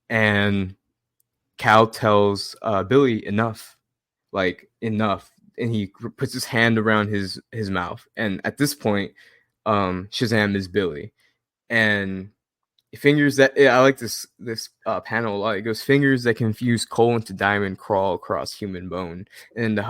And Cal tells Billy, enough, and he puts his hand around his mouth. And at this point, Shazam is Billy, and fingers that I like this panel a lot. It goes, fingers that confuse coal into diamond crawl across human bone, and in the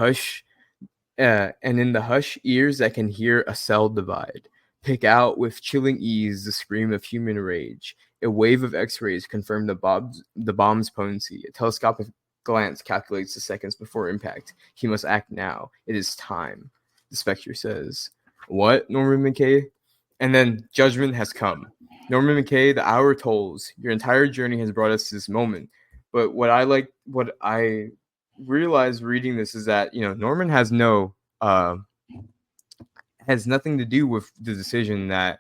hush, ears that can hear a cell divide. pick out with chilling ease the scream of human rage. A wave of X-rays confirmed the bomb's potency. A telescopic glance calculates the seconds before impact. He must act now. It is time. The Spectre says. What, Norman McKay? And then judgment has come. Norman McKay, the hour tolls. Your entire journey has brought us to this moment. But what I realized reading this is that, Norman has nothing to do with the decision that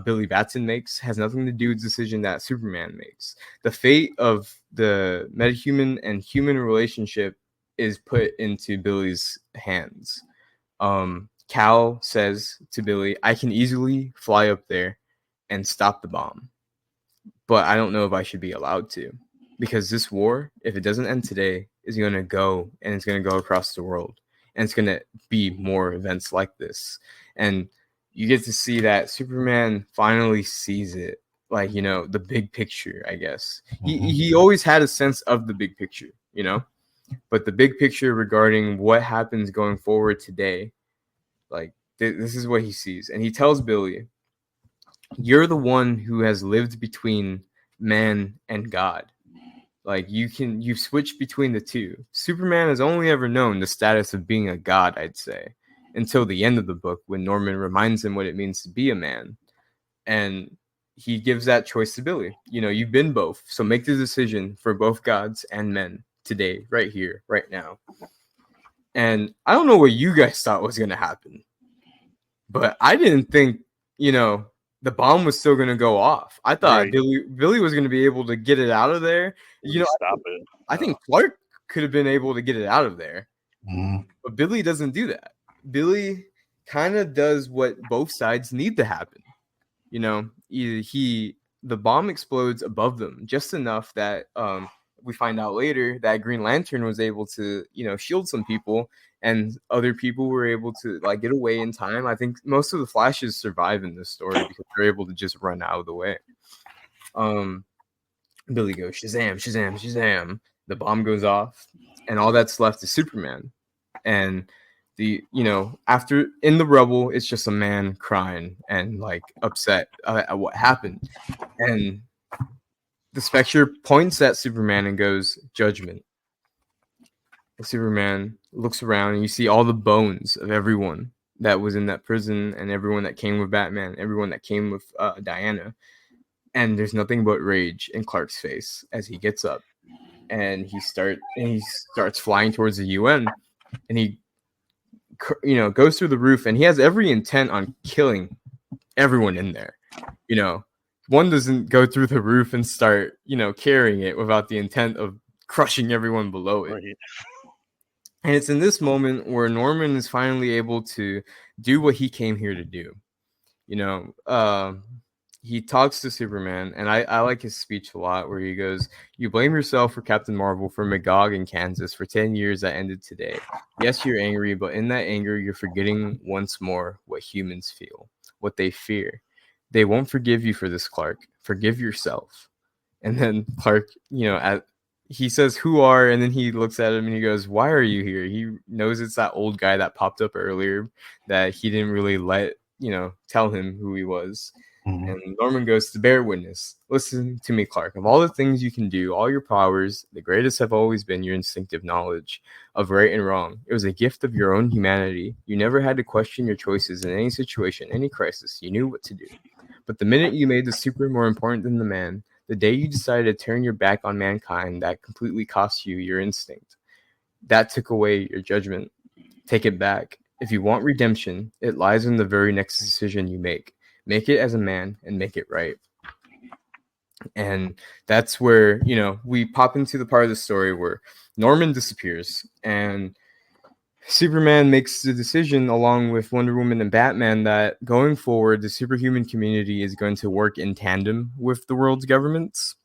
Billy Batson makes, has nothing to do with the decision that Superman makes. The fate of the metahuman and human relationship is put into Billy's hands. Cal says to Billy, I can easily fly up there and stop the bomb, but I don't know if I should be allowed to, because this war, if it doesn't end today, is going to go, and it's going to go across the world, and it's going to be more events like this. And you get to see that Superman finally sees it, like, the big picture, I guess. He always had a sense of the big picture, but the big picture regarding what happens going forward today, like, this is what he sees. And he tells Billy, you're the one who has lived between man and God. Like, you've switched between the two. Superman has only ever known the status of being a god, I'd say, until the end of the book, when Norman reminds him what it means to be a man. And he gives that choice to Billy. You've been both, so make the decision for both gods and men today, right here, right now. And I don't know what you guys thought was going to happen, but I didn't think, the bomb was still going to go off. I thought Right. Billy was going to be able to get it out of there. Stop it. I think Clark could have been able to get it out of there, Mhm. but Billy doesn't do that. Billy kind of does what both sides need to happen. The bomb explodes above them just enough that we find out later that Green Lantern was able to, shield some people, and other people were able to, like, get away in time. I think most of the Flashes survive in this story because they're able to just run out of the way. Billy goes, Shazam, Shazam, Shazam. The bomb goes off, and all that's left is Superman. And after in the rubble, it's just a man crying and, like, upset at what happened. And the Spectre points at Superman and goes, judgment. And Superman looks around, and you see all the bones of everyone that was in that prison, and everyone that came with Batman, everyone that came with Diana. And there's nothing but rage in Clark's face as he gets up, and he starts flying towards the UN, and he goes through the roof, and he has every intent on killing everyone in there. One doesn't go through the roof and start, carrying it without the intent of crushing everyone below it. Right. And it's in this moment where Norman is finally able to do what he came here to do. He talks to Superman, and I like his speech a lot, where he goes, you blame yourself for Captain Marvel for Magog in Kansas for 10 years that ended today. Yes, you're angry, but in that anger, you're forgetting once more what humans feel, what they fear. They won't forgive you for this, Clark. Forgive yourself. And then Clark, he says, who are, and then he looks at him and he goes, why are you here? He knows it's that old guy that popped up earlier that he didn't really let, tell him who he was. Mhm. And Norman goes to bear witness. Listen to me, Clark. Of all the things you can do, all your powers, the greatest have always been your instinctive knowledge of right and wrong. It was a gift of your own humanity. You never had to question your choices in any situation, any crisis. You knew what to do. But the minute you made the super more important than the man, the day you decided to turn your back on mankind, that completely cost you your instinct. That took away your judgment. Take it back. If you want redemption, it lies in the very next decision you make. Make it as a man and make it right. And that's where, we pop into the part of the story where Norman disappears, and Superman makes the decision, along with Wonder Woman and Batman, that going forward, the superhuman community is going to work in tandem with the world's governments,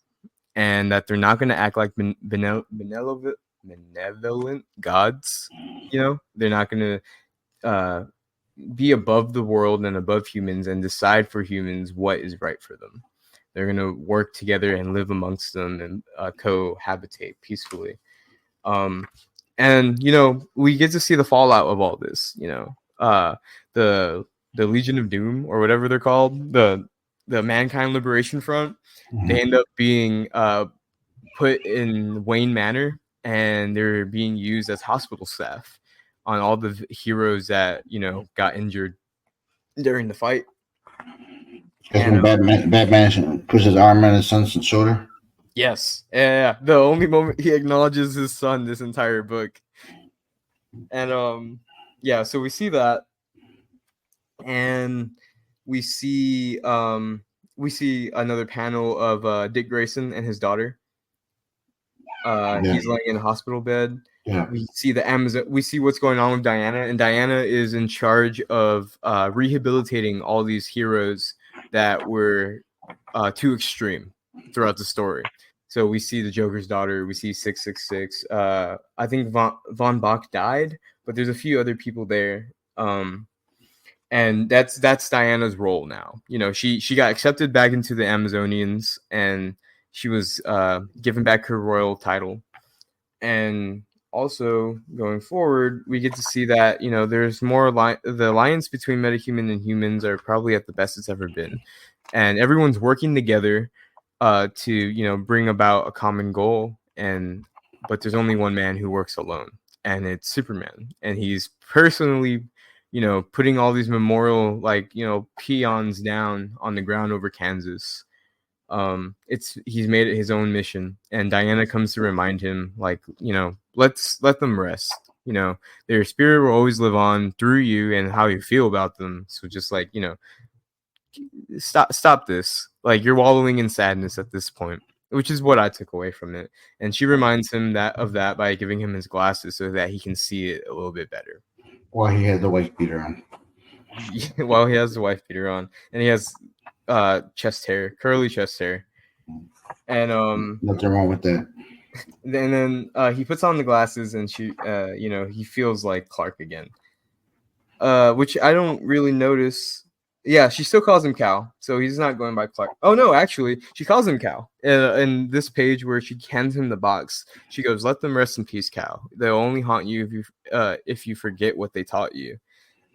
and that they're not going to act like benevolent gods. They're not going to be above the world and above humans and decide for humans what is right for them. They're going to work together and live amongst them and cohabitate peacefully. And we get to see the fallout of all this. The Legion of Doom or whatever they're called, the Mankind Liberation Front. They end up being put in Wayne Manor, and they're being used as hospital staff on all the heroes that got injured during the fight. That's when Batman puts his arm on his son's shoulder. Yes, yeah. The only moment he acknowledges his son this entire book, and yeah. So we see that, and we see another panel of Dick Grayson and his daughter. He's laying in a hospital bed. Yeah. We see the Amazon. We see what's going on with Diana, and Diana is in charge of rehabilitating all these heroes that were too extreme throughout the story. So we see the Joker's daughter. We see 666. I think Von Bach died, but there's a few other people there. And that's Diana's role now. She got accepted back into the Amazonians, and she was given back her royal title. And also going forward, we get to see that there's more the alliance between metahuman and humans are probably at the best it's ever been, and everyone's working together to bring about a common goal. But there's only one man who works alone, and it's Superman, and he's personally putting all these memorial peons down on the ground over Kansas. He's made it his own mission, and Diana comes to remind him, let's let them rest. Their spirit will always live on through you and how you feel about them. So just stop this. You're wallowing in sadness at this point, which is what I took away from it. And she reminds him of that by giving him his glasses so that he can see it a little bit better. While he has the wife beater on. While he has the wife beater on, and he has chest hair, curly chest hair, and nothing wrong with that. And then he puts on the glasses, and he feels like Clark again, which I don't really notice. Yeah, she still calls him Cal, so he's not going by Clark. Oh no, actually, she calls him Cal. In this page where she hands him the box, she goes, "Let them rest in peace, Cal. They'll only haunt you if you forget what they taught you."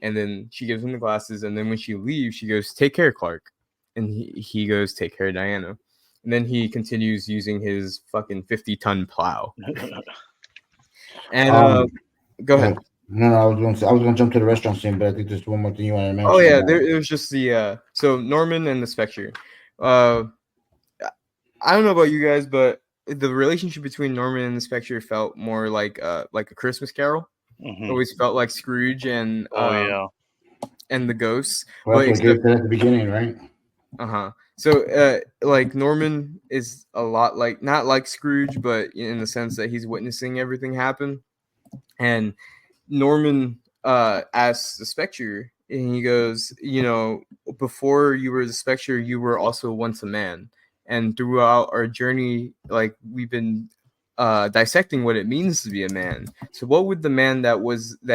And then she gives him the glasses, and then when she leaves, she goes, "Take care, Clark." And he goes, "Take care, Diana." And then he continues using his fucking 50-ton plow. And go ahead. No, I was going to jump to the restaurant scene, but I think there's one more thing you want to mention. Oh yeah, there's just the so Norman and the Spectre. I don't know about you guys, but the relationship between Norman and the Spectre felt more like a Christmas Carol. Mm-hmm. Always felt like Scrooge and and the ghosts. Well, that's what I said at the beginning, right? So Norman is a lot not like Scrooge, but in the sense that he's witnessing everything happen. And Norman asks the Spectre, and he goes, before you were the Spectre, you were also once a man. And throughout our journey, we've been dissecting what it means to be a man. So what would the man that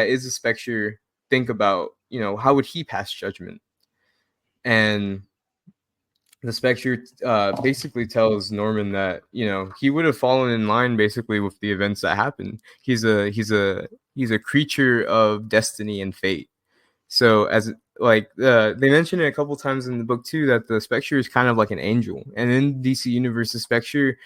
is a Spectre think about? How would he pass judgment? And the Spectre basically tells Norman that he would have fallen in line basically with the events that happened. He's a creature of destiny and fate. So as they mention it a couple times in the book too, that the Spectre is kind of like an angel, and in DC Universe, the Spectre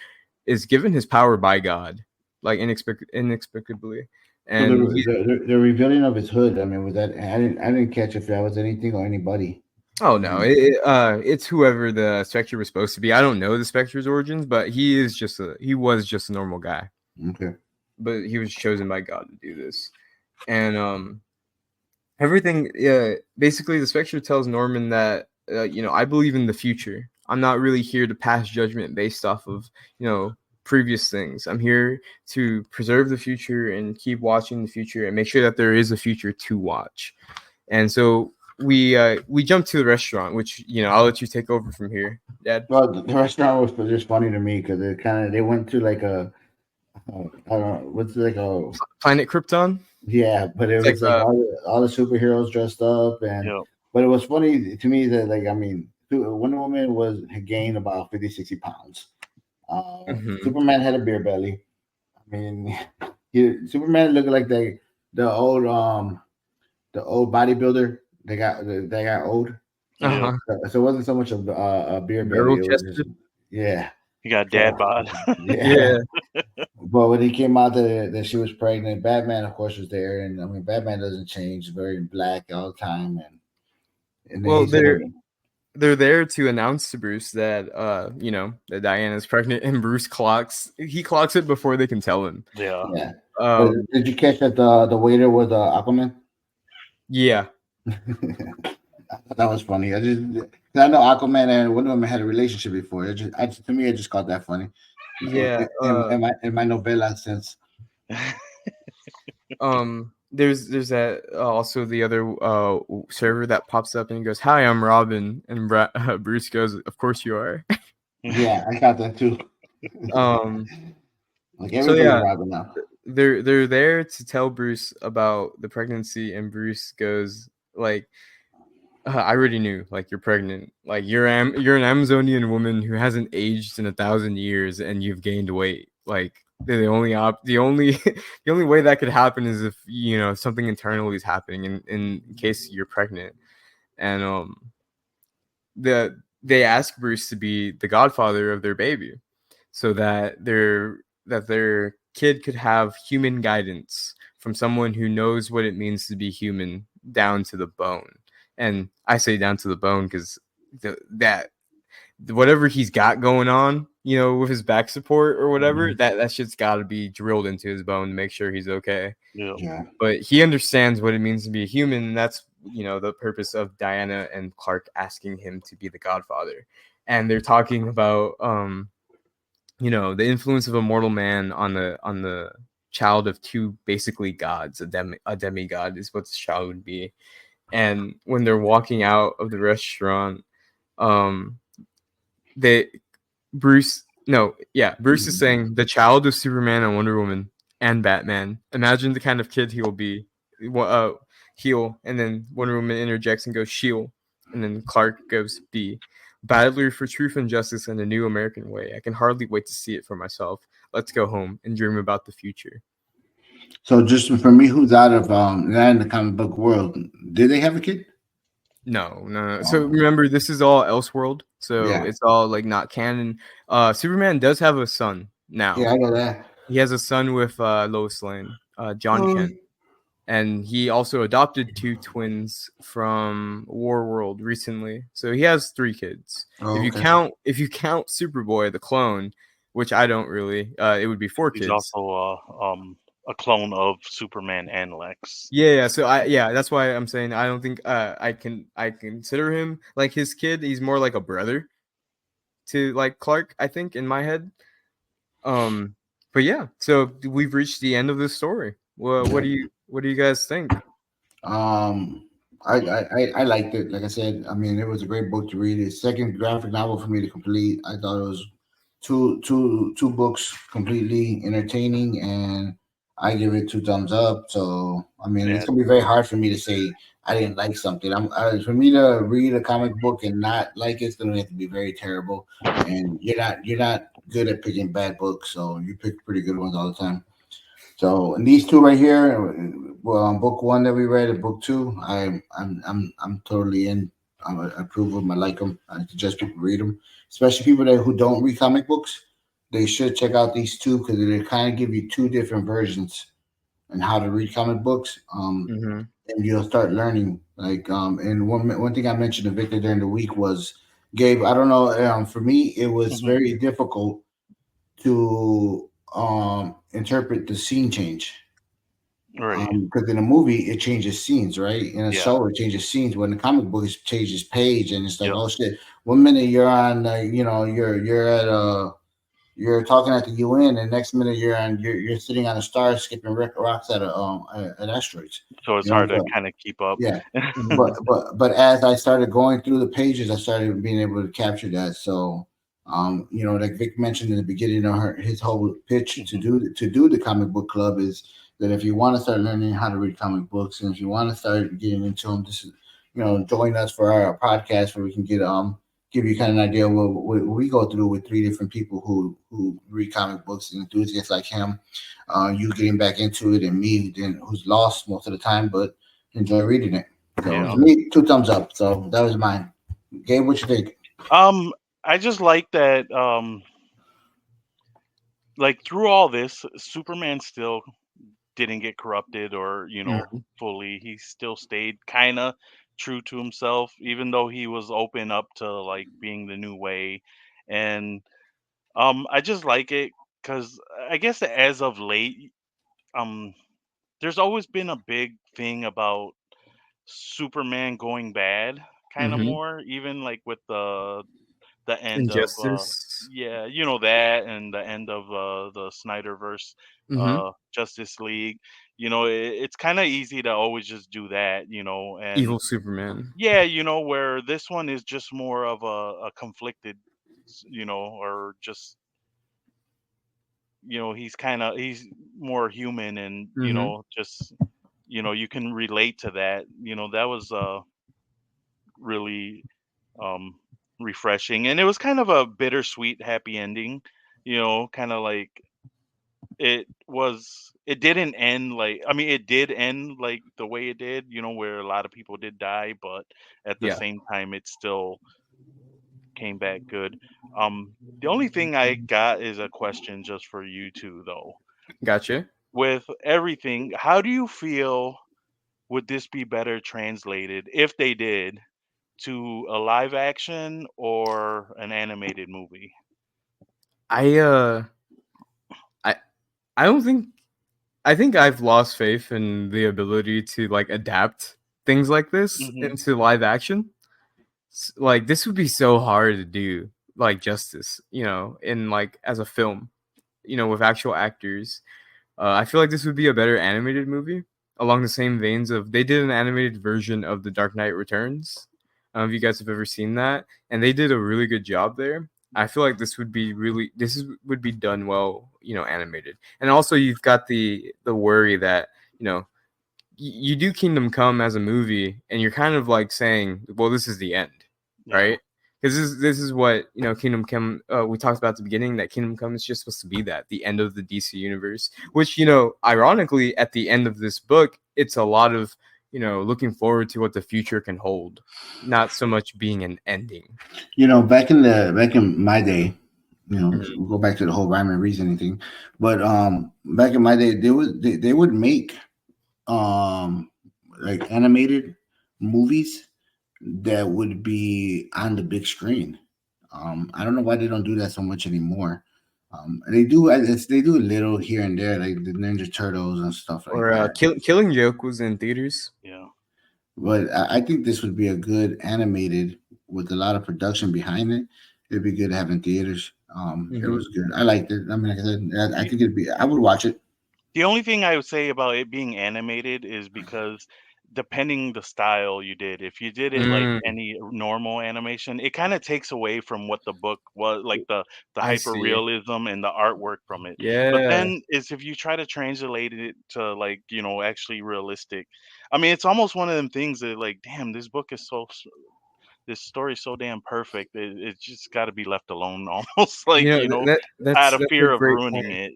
is given his power by God, inexplicably. And so the revealing of his hood. I mean, was that? I didn't catch if that was anything or anybody. Oh no, it's whoever the Spectre was supposed to be. I don't know the Spectre's origins, but he was just a normal guy. Okay. But he was chosen by God to do this. And everything basically the Spectre tells Norman that I believe in the future. I'm not really here to pass judgment based off of, previous things. I'm here to preserve the future and keep watching the future and make sure that there is a future to watch. And so we jumped to the restaurant, which I'll let you take over from here, Dad. Well, the restaurant was just funny to me because they went to like a I don't know what's like a Planet Krypton. Yeah, but it was like all the superheroes dressed up, and but it was funny to me that Wonder Woman had gained about 50-60 pounds. Superman had a beer belly. I mean, Superman looked like the old bodybuilder they got old. Yeah. Uh-huh. So it wasn't so much a beer belly. Barrel It was just chested. yeah. He got dad So bod. yeah. Yeah. But when he came out that she was pregnant, Batman of course was there, and I mean Batman doesn't change, very black all the time, and then Well, he said, they're there to announce to Bruce that that Diana's pregnant, and Bruce clocks it before they can tell him. Yeah. yeah. But Um, did you catch that the waiter was Aquaman? yeah, I thought that was funny. I know Aquaman and Wonder Woman had a relationship before. To me, I just caught that funny. yeah. In my novella sense. There's that also the other server that pops up and he goes, "Hi, I'm Robin," and Bruce goes, "Of course you are." Yeah, I got that too. um, Like so everybody's yeah, Robin now. they're there to tell Bruce about the pregnancy, and Bruce goes like, I already knew, like, you're pregnant. Like, you're an Amazonian woman who hasn't aged in 1,000 years, and you've gained weight. Like, the only the only way that could happen is if something internally is happening in case you're pregnant. And they ask Bruce to be the godfather of their baby, so that their kid could have human guidance from someone who knows what it means to be human down to the bone. And I say down to the bone because that whatever he's got going on, with his back support or whatever, that shit's got to be drilled into his bone to make sure he's okay. Yeah. Yeah. But he understands what it means to be a human, and that's the purpose of Diana and Clark asking him to be the godfather. And they're talking about the influence of a mortal man on the child of two basically gods. A demigod is what this child would be. And when they're walking out of the restaurant, they Bruce no yeah Bruce is saying the child of Superman and Wonder Woman and Batman. Imagine the kind of kid he will be. Heal, and then Wonder Woman interjects and goes shield, and then Clark goes B. Battler for truth and justice in a new American way. I can hardly wait to see it for myself. Let's go home and dream about the future. So just for me, who's out of not in the comic book world, did they have a kid? No. So Oh, remember, this is all Elseworld, so yeah, it's all like not canon. Superman does have a son now. yeah, I know that. He has a son with Lois Lane, John Kent. And he also adopted two twins from War World recently. So he has 3 kids. Oh, If you count Superboy the clone, which I don't really, it would be 4 He's kids. also a clone of Superman and Lex. Yeah, so that's why I'm saying I don't think I consider him like his kid. He's more like a brother to like Clark, I think, in my head. But yeah, so we've reached the end of this story. Well, what do you guys think? Um, I liked it. Like I said, I mean, it was a great book to read. It's second graphic novel for me to complete. I thought it was two books completely entertaining, and I give it 2 thumbs up. So I mean, Yeah. it's gonna be very hard for me to say I didn't like something. For me to read a comic book and not like it's gonna have to be very terrible. And you're not good at picking bad books, so you pick pretty good ones all the time. So, and these 2 right here, well, book 1 that we read and book 2, I'm totally in. I approve of them. I like them. I suggest people read them, especially people who don't read comic books. They should check out these 2 because they kind of give you 2 different versions and how to read comic books. Mm-hmm. And you'll start learning. And one thing I mentioned to Victor during the week was, Gabe. I don't know. For me, it was Mhm. very difficult to interpret the scene change. Right. Because in a movie it changes scenes, right? In a Yeah. show it changes scenes. When the comic book it changes page, and it's like, Yep. oh shit! 1 minute you're on, you're at you're talking at the UN, and next minute you're sitting on a star skipping rocks at asteroids. So it's You know, hard to kind of keep up. yeah, Mm-hmm. but as I started going through the pages, I started being able to capture that. So, like Vic mentioned in the beginning of his whole pitch to do the comic book club is that if you want to start learning how to read comic books, and if you want to start getting into them, this is join us for our podcast where we can give you kind of an idea of what we go through with 3 different people who read comic books and enthusiasts like him. You getting back into it, and me who's lost most of the time, but enjoy reading it. So Yeah. to me, 2 thumbs up. So that was mine. Gabe, what you think? Um, I just like that. Like through all this, Superman still didn't get corrupted or Mhm. fully. He still stayed kind of true to himself, even though he was open up to like being the new way. And I just like it because I guess as of late, um, there's always been a big thing about Superman going bad, kind of Mhm. more, even like with the end of Injustice. yeah, that and the end of the Snyderverse Mhm. Justice League. It's kind of easy to always just do that, and Evil Superman. yeah, where this one is just more of a conflicted, or just he's more human and Mhm. just you can relate to that. That was really um refreshing, and it was kind of a bittersweet happy ending, kind of like it didn't end like, I mean, it did end like the way it did, where a lot of people did die, but at the Yeah. same time it still came back good. The only thing I got is a question just for you two though. Gotcha. With everything, how do you feel, would this be better translated if they did to a live action or an animated movie? I I I don't think I think I've lost faith in the ability to like adapt things like this Mhm. into live action. Like this would be so hard to do like justice, in like as a film, with actual actors. I feel like this would be a better animated movie along the same veins of they did an animated version of The Dark Knight Returns. I don't know if you guys have ever seen that, and they did a really good job there. I feel like would be done well, animated. And also you've got the worry that, you know, you do Kingdom Come as a movie, and you're kind of like saying, well, this is the end, Yeah. right? Because this is what Kingdom Come. We talked about at the beginning that Kingdom Come is just supposed to be the end of the DC universe. Which ironically, at the end of this book, it's a lot of looking forward to what the future can hold, not so much being an ending. Back in my day, Mhm. we'll go back to the whole rhyme and reasoning thing. But back in my day, they would make um like animated movies that would be on the big screen. I don't know why they don't do that so much anymore. They do. They do a little here and there, like the Ninja Turtles and stuff like Or that. Killing Joke was in theaters. Yeah. But I think this would be a good animated with a lot of production behind it. It'd be good to have in theaters. It Hmm. was good. I liked it. I mean, like I said, I The think it'd be. I would watch it. the only thing I would say about it being animated is because depending the style you did, if you did it like Mm, any normal animation, it kind of takes away from what the book was like, the I hyper see. realism and the artwork from it. But Yeah. then is if you try to translate it to like, actually realistic. I mean, it's almost one of them things that like, damn, this book is this story is so damn perfect. It's just got to be left alone almost like, out of That's a fear of great ruining point. it.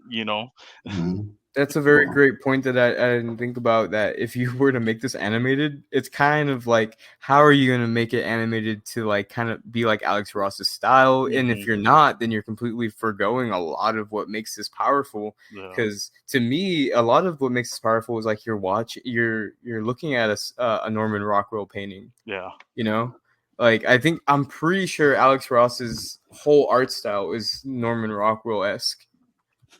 Mhm. That's a very great point that I didn't think about. That if you were to make this animated, it's kind of like, how are you gonna make it animated to like kind of be like Alex Ross's style? And if Mhm. you're not, then you're completely foregoing a lot of what makes this powerful. Yeah. Because to me, a lot of what makes this powerful is like you're looking at a Norman Rockwell painting. Yeah. You know, like I'm pretty sure Alex Ross's whole art style is Norman Rockwell esque,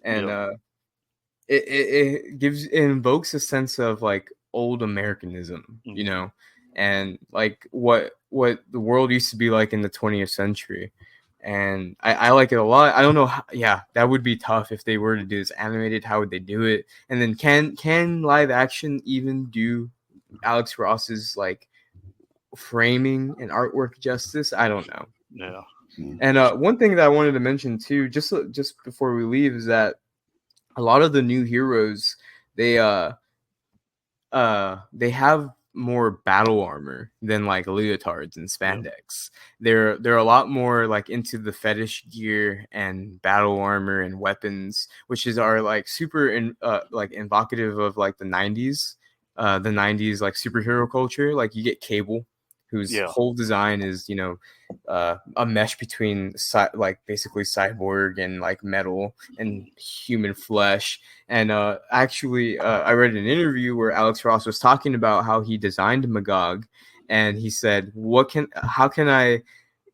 and Yep. it invokes a sense of like old Americanism, Mhm. and like what the world used to be like in the 20th century. And I like it a lot. I don't know yeah, that would be tough if they were to do this animated. How would they do it? And then can live action even do Alex Ross's like framing and artwork justice? I don't know. Yeah. Mhm. And one thing that I wanted to mention too, just before we leave, is that a lot of the new heroes, they they have more battle armor than like leotards and Yep. spandex. They're a lot more like into the fetish gear and battle armor and weapons, which is are like super like evocative of like the 90s the 90s like superhero culture. Like you get Cable, whose Yeah. whole design is, you know, a mesh between like basically cyborg and like metal and human flesh. And actually, I read an interview where Alex Ross was talking about how he designed Magog, and he said, how can I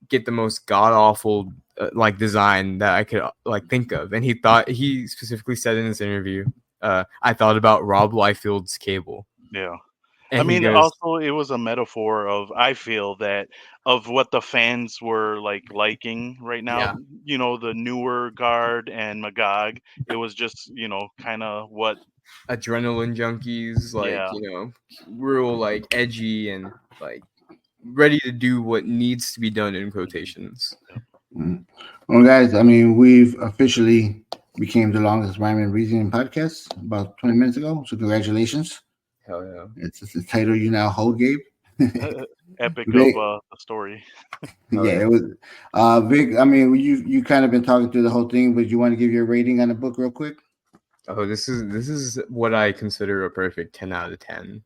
get the most god awful like design that I could like think of? And he specifically said in this interview, I thought about Rob Liefeld's Cable, Yeah. I and he mean, goes, also it was a metaphor of, I feel that, of what the fans were like liking right now. yeah, You know, the newer guard and Magog. It was just, kind of what. adrenaline junkies, like, Yeah. you know, real like edgy and like ready to do what needs to be done in quotations. Mm. Well, guys, I mean, we've officially became the longest rhyme and reasoning podcast about 20 minutes ago. So congratulations. Hell yeah. It's the title you now hold, Gabe. Epic of Vic, the story. Hell yeah, yeah. it was. Vic, I mean, you kind of been talking through the whole thing, but you want to give your rating on the book real quick? Oh, this is what I consider a perfect 10 out of 10.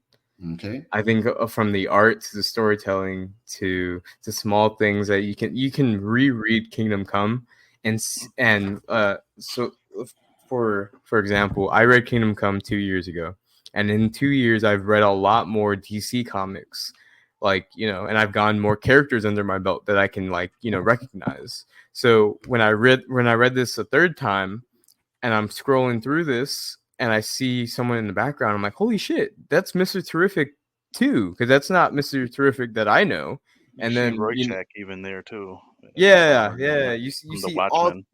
Okay. I think from the art to the storytelling to small things that you can reread Kingdom Come, and so for example, I read Kingdom Come 2 years ago, and in 2 years I've read a lot more DC comics, like, you know, and I've gotten more characters under my belt that I can, like, you know, recognize. So when I read this a third time, and I'm scrolling through this and I see someone in the background, I'm like, holy shit, that's Mr. Terrific too, because that's not Mr. Terrific that I know. You And see then, you know, Rorschach even there too, yeah, yeah, you from the see all, Watchmen.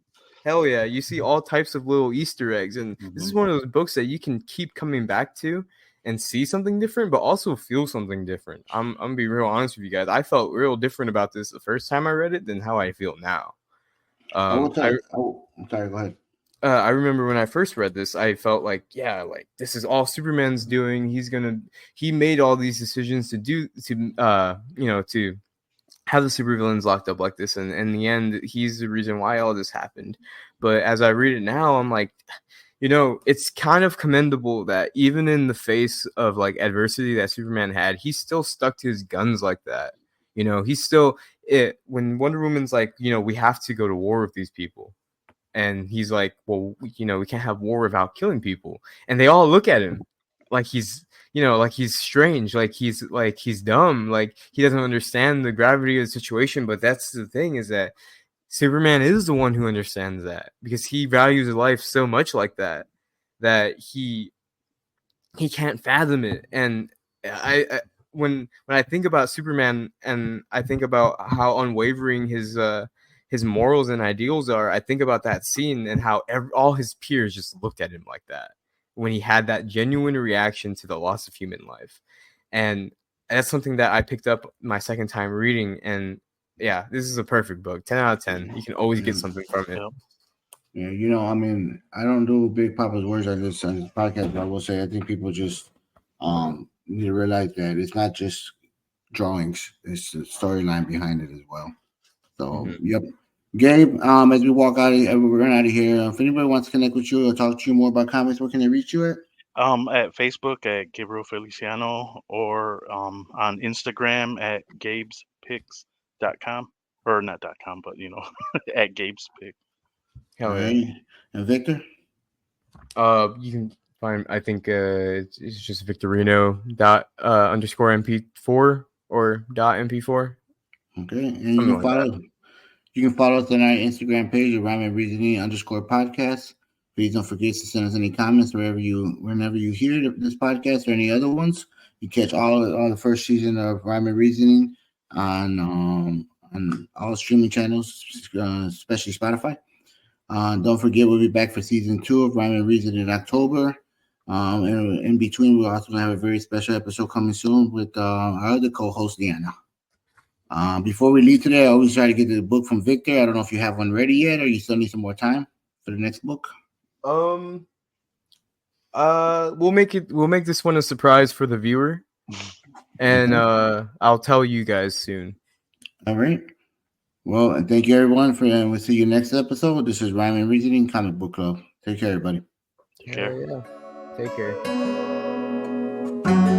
hell yeah, you see all types of little Easter eggs, and this is Mhm. one of those books that you can keep coming back to and see something different, but also feel something different. I'm gonna be real honest with you guys. I felt real different about this the first time I read it than how I feel now. I will tell I you. Oh, I'm sorry. Go ahead. I remember when I first read this, I felt like, yeah, like this is all Superman's doing. He made all these decisions to have the supervillains locked up like this, and in the end, he's the reason why all this happened. But as I read it now, I'm like, you know, it's kind of commendable that even in the face of like adversity that Superman had, he still stuck to his guns like that. You know, he's still when Wonder Woman's like, you know, we have to go to war with these people. And he's like, well, you know, we can't have war without killing people. And they all look at him like he's, you know, like he's strange, like he's dumb, like he doesn't understand the gravity of the situation. But that's the thing, is that Superman is the one who understands that, because he values life so much like that, that he can't fathom it. And when I think about Superman, and I think about how unwavering his morals and ideals are, I think about that scene and how all his peers just looked at him like that when he had that genuine reaction to the loss of human life. And that's something that I picked up my second time reading. And yeah, this is a perfect book. 10 out of 10. You can always get Yeah. something from it. Yep. Yeah, you know, I mean, I don't do Big Papa's words on this podcast, but I will say I think people just need to realize that it's not just drawings; it's the storyline behind it as well. So, Mhm. yep. Gabe, as we walk out, we run out of here. If anybody wants to connect with you or talk to you more about comics, where can they reach you at? At Facebook at Gabriel Feliciano, or on Instagram at GabesPicks.com, or not .com, but at GabesPick. All Hell yeah. right, and Victor. You can find. I think it's just Victorino dot underscore MP4 or dot MP4, Okay, and you something can like that. follow. You can follow us on our Instagram page at Rhyme and Reasoning _ podcast. Please don't forget to send us any comments whenever you hear this podcast or any other ones. You catch all the first season of Rhyme and Reasoning on all streaming channels, especially Spotify. Don't forget, we'll be back for season 2 of Rhyme and Reason in October. And in between, we're also going to have a very special episode coming soon with our other co-host, Deanna. Before we leave today, I always try to get the book from Victor. I don't know if you have one ready yet, or you still need some more time for the next book. Um. We'll make this one a surprise for the viewer, and I'll tell you guys soon. All right. Well, and thank you everyone and we'll see you next episode. This is Rhyme and Reasoning Comic Book Club. Take care, everybody. Take care. Yeah. Take care.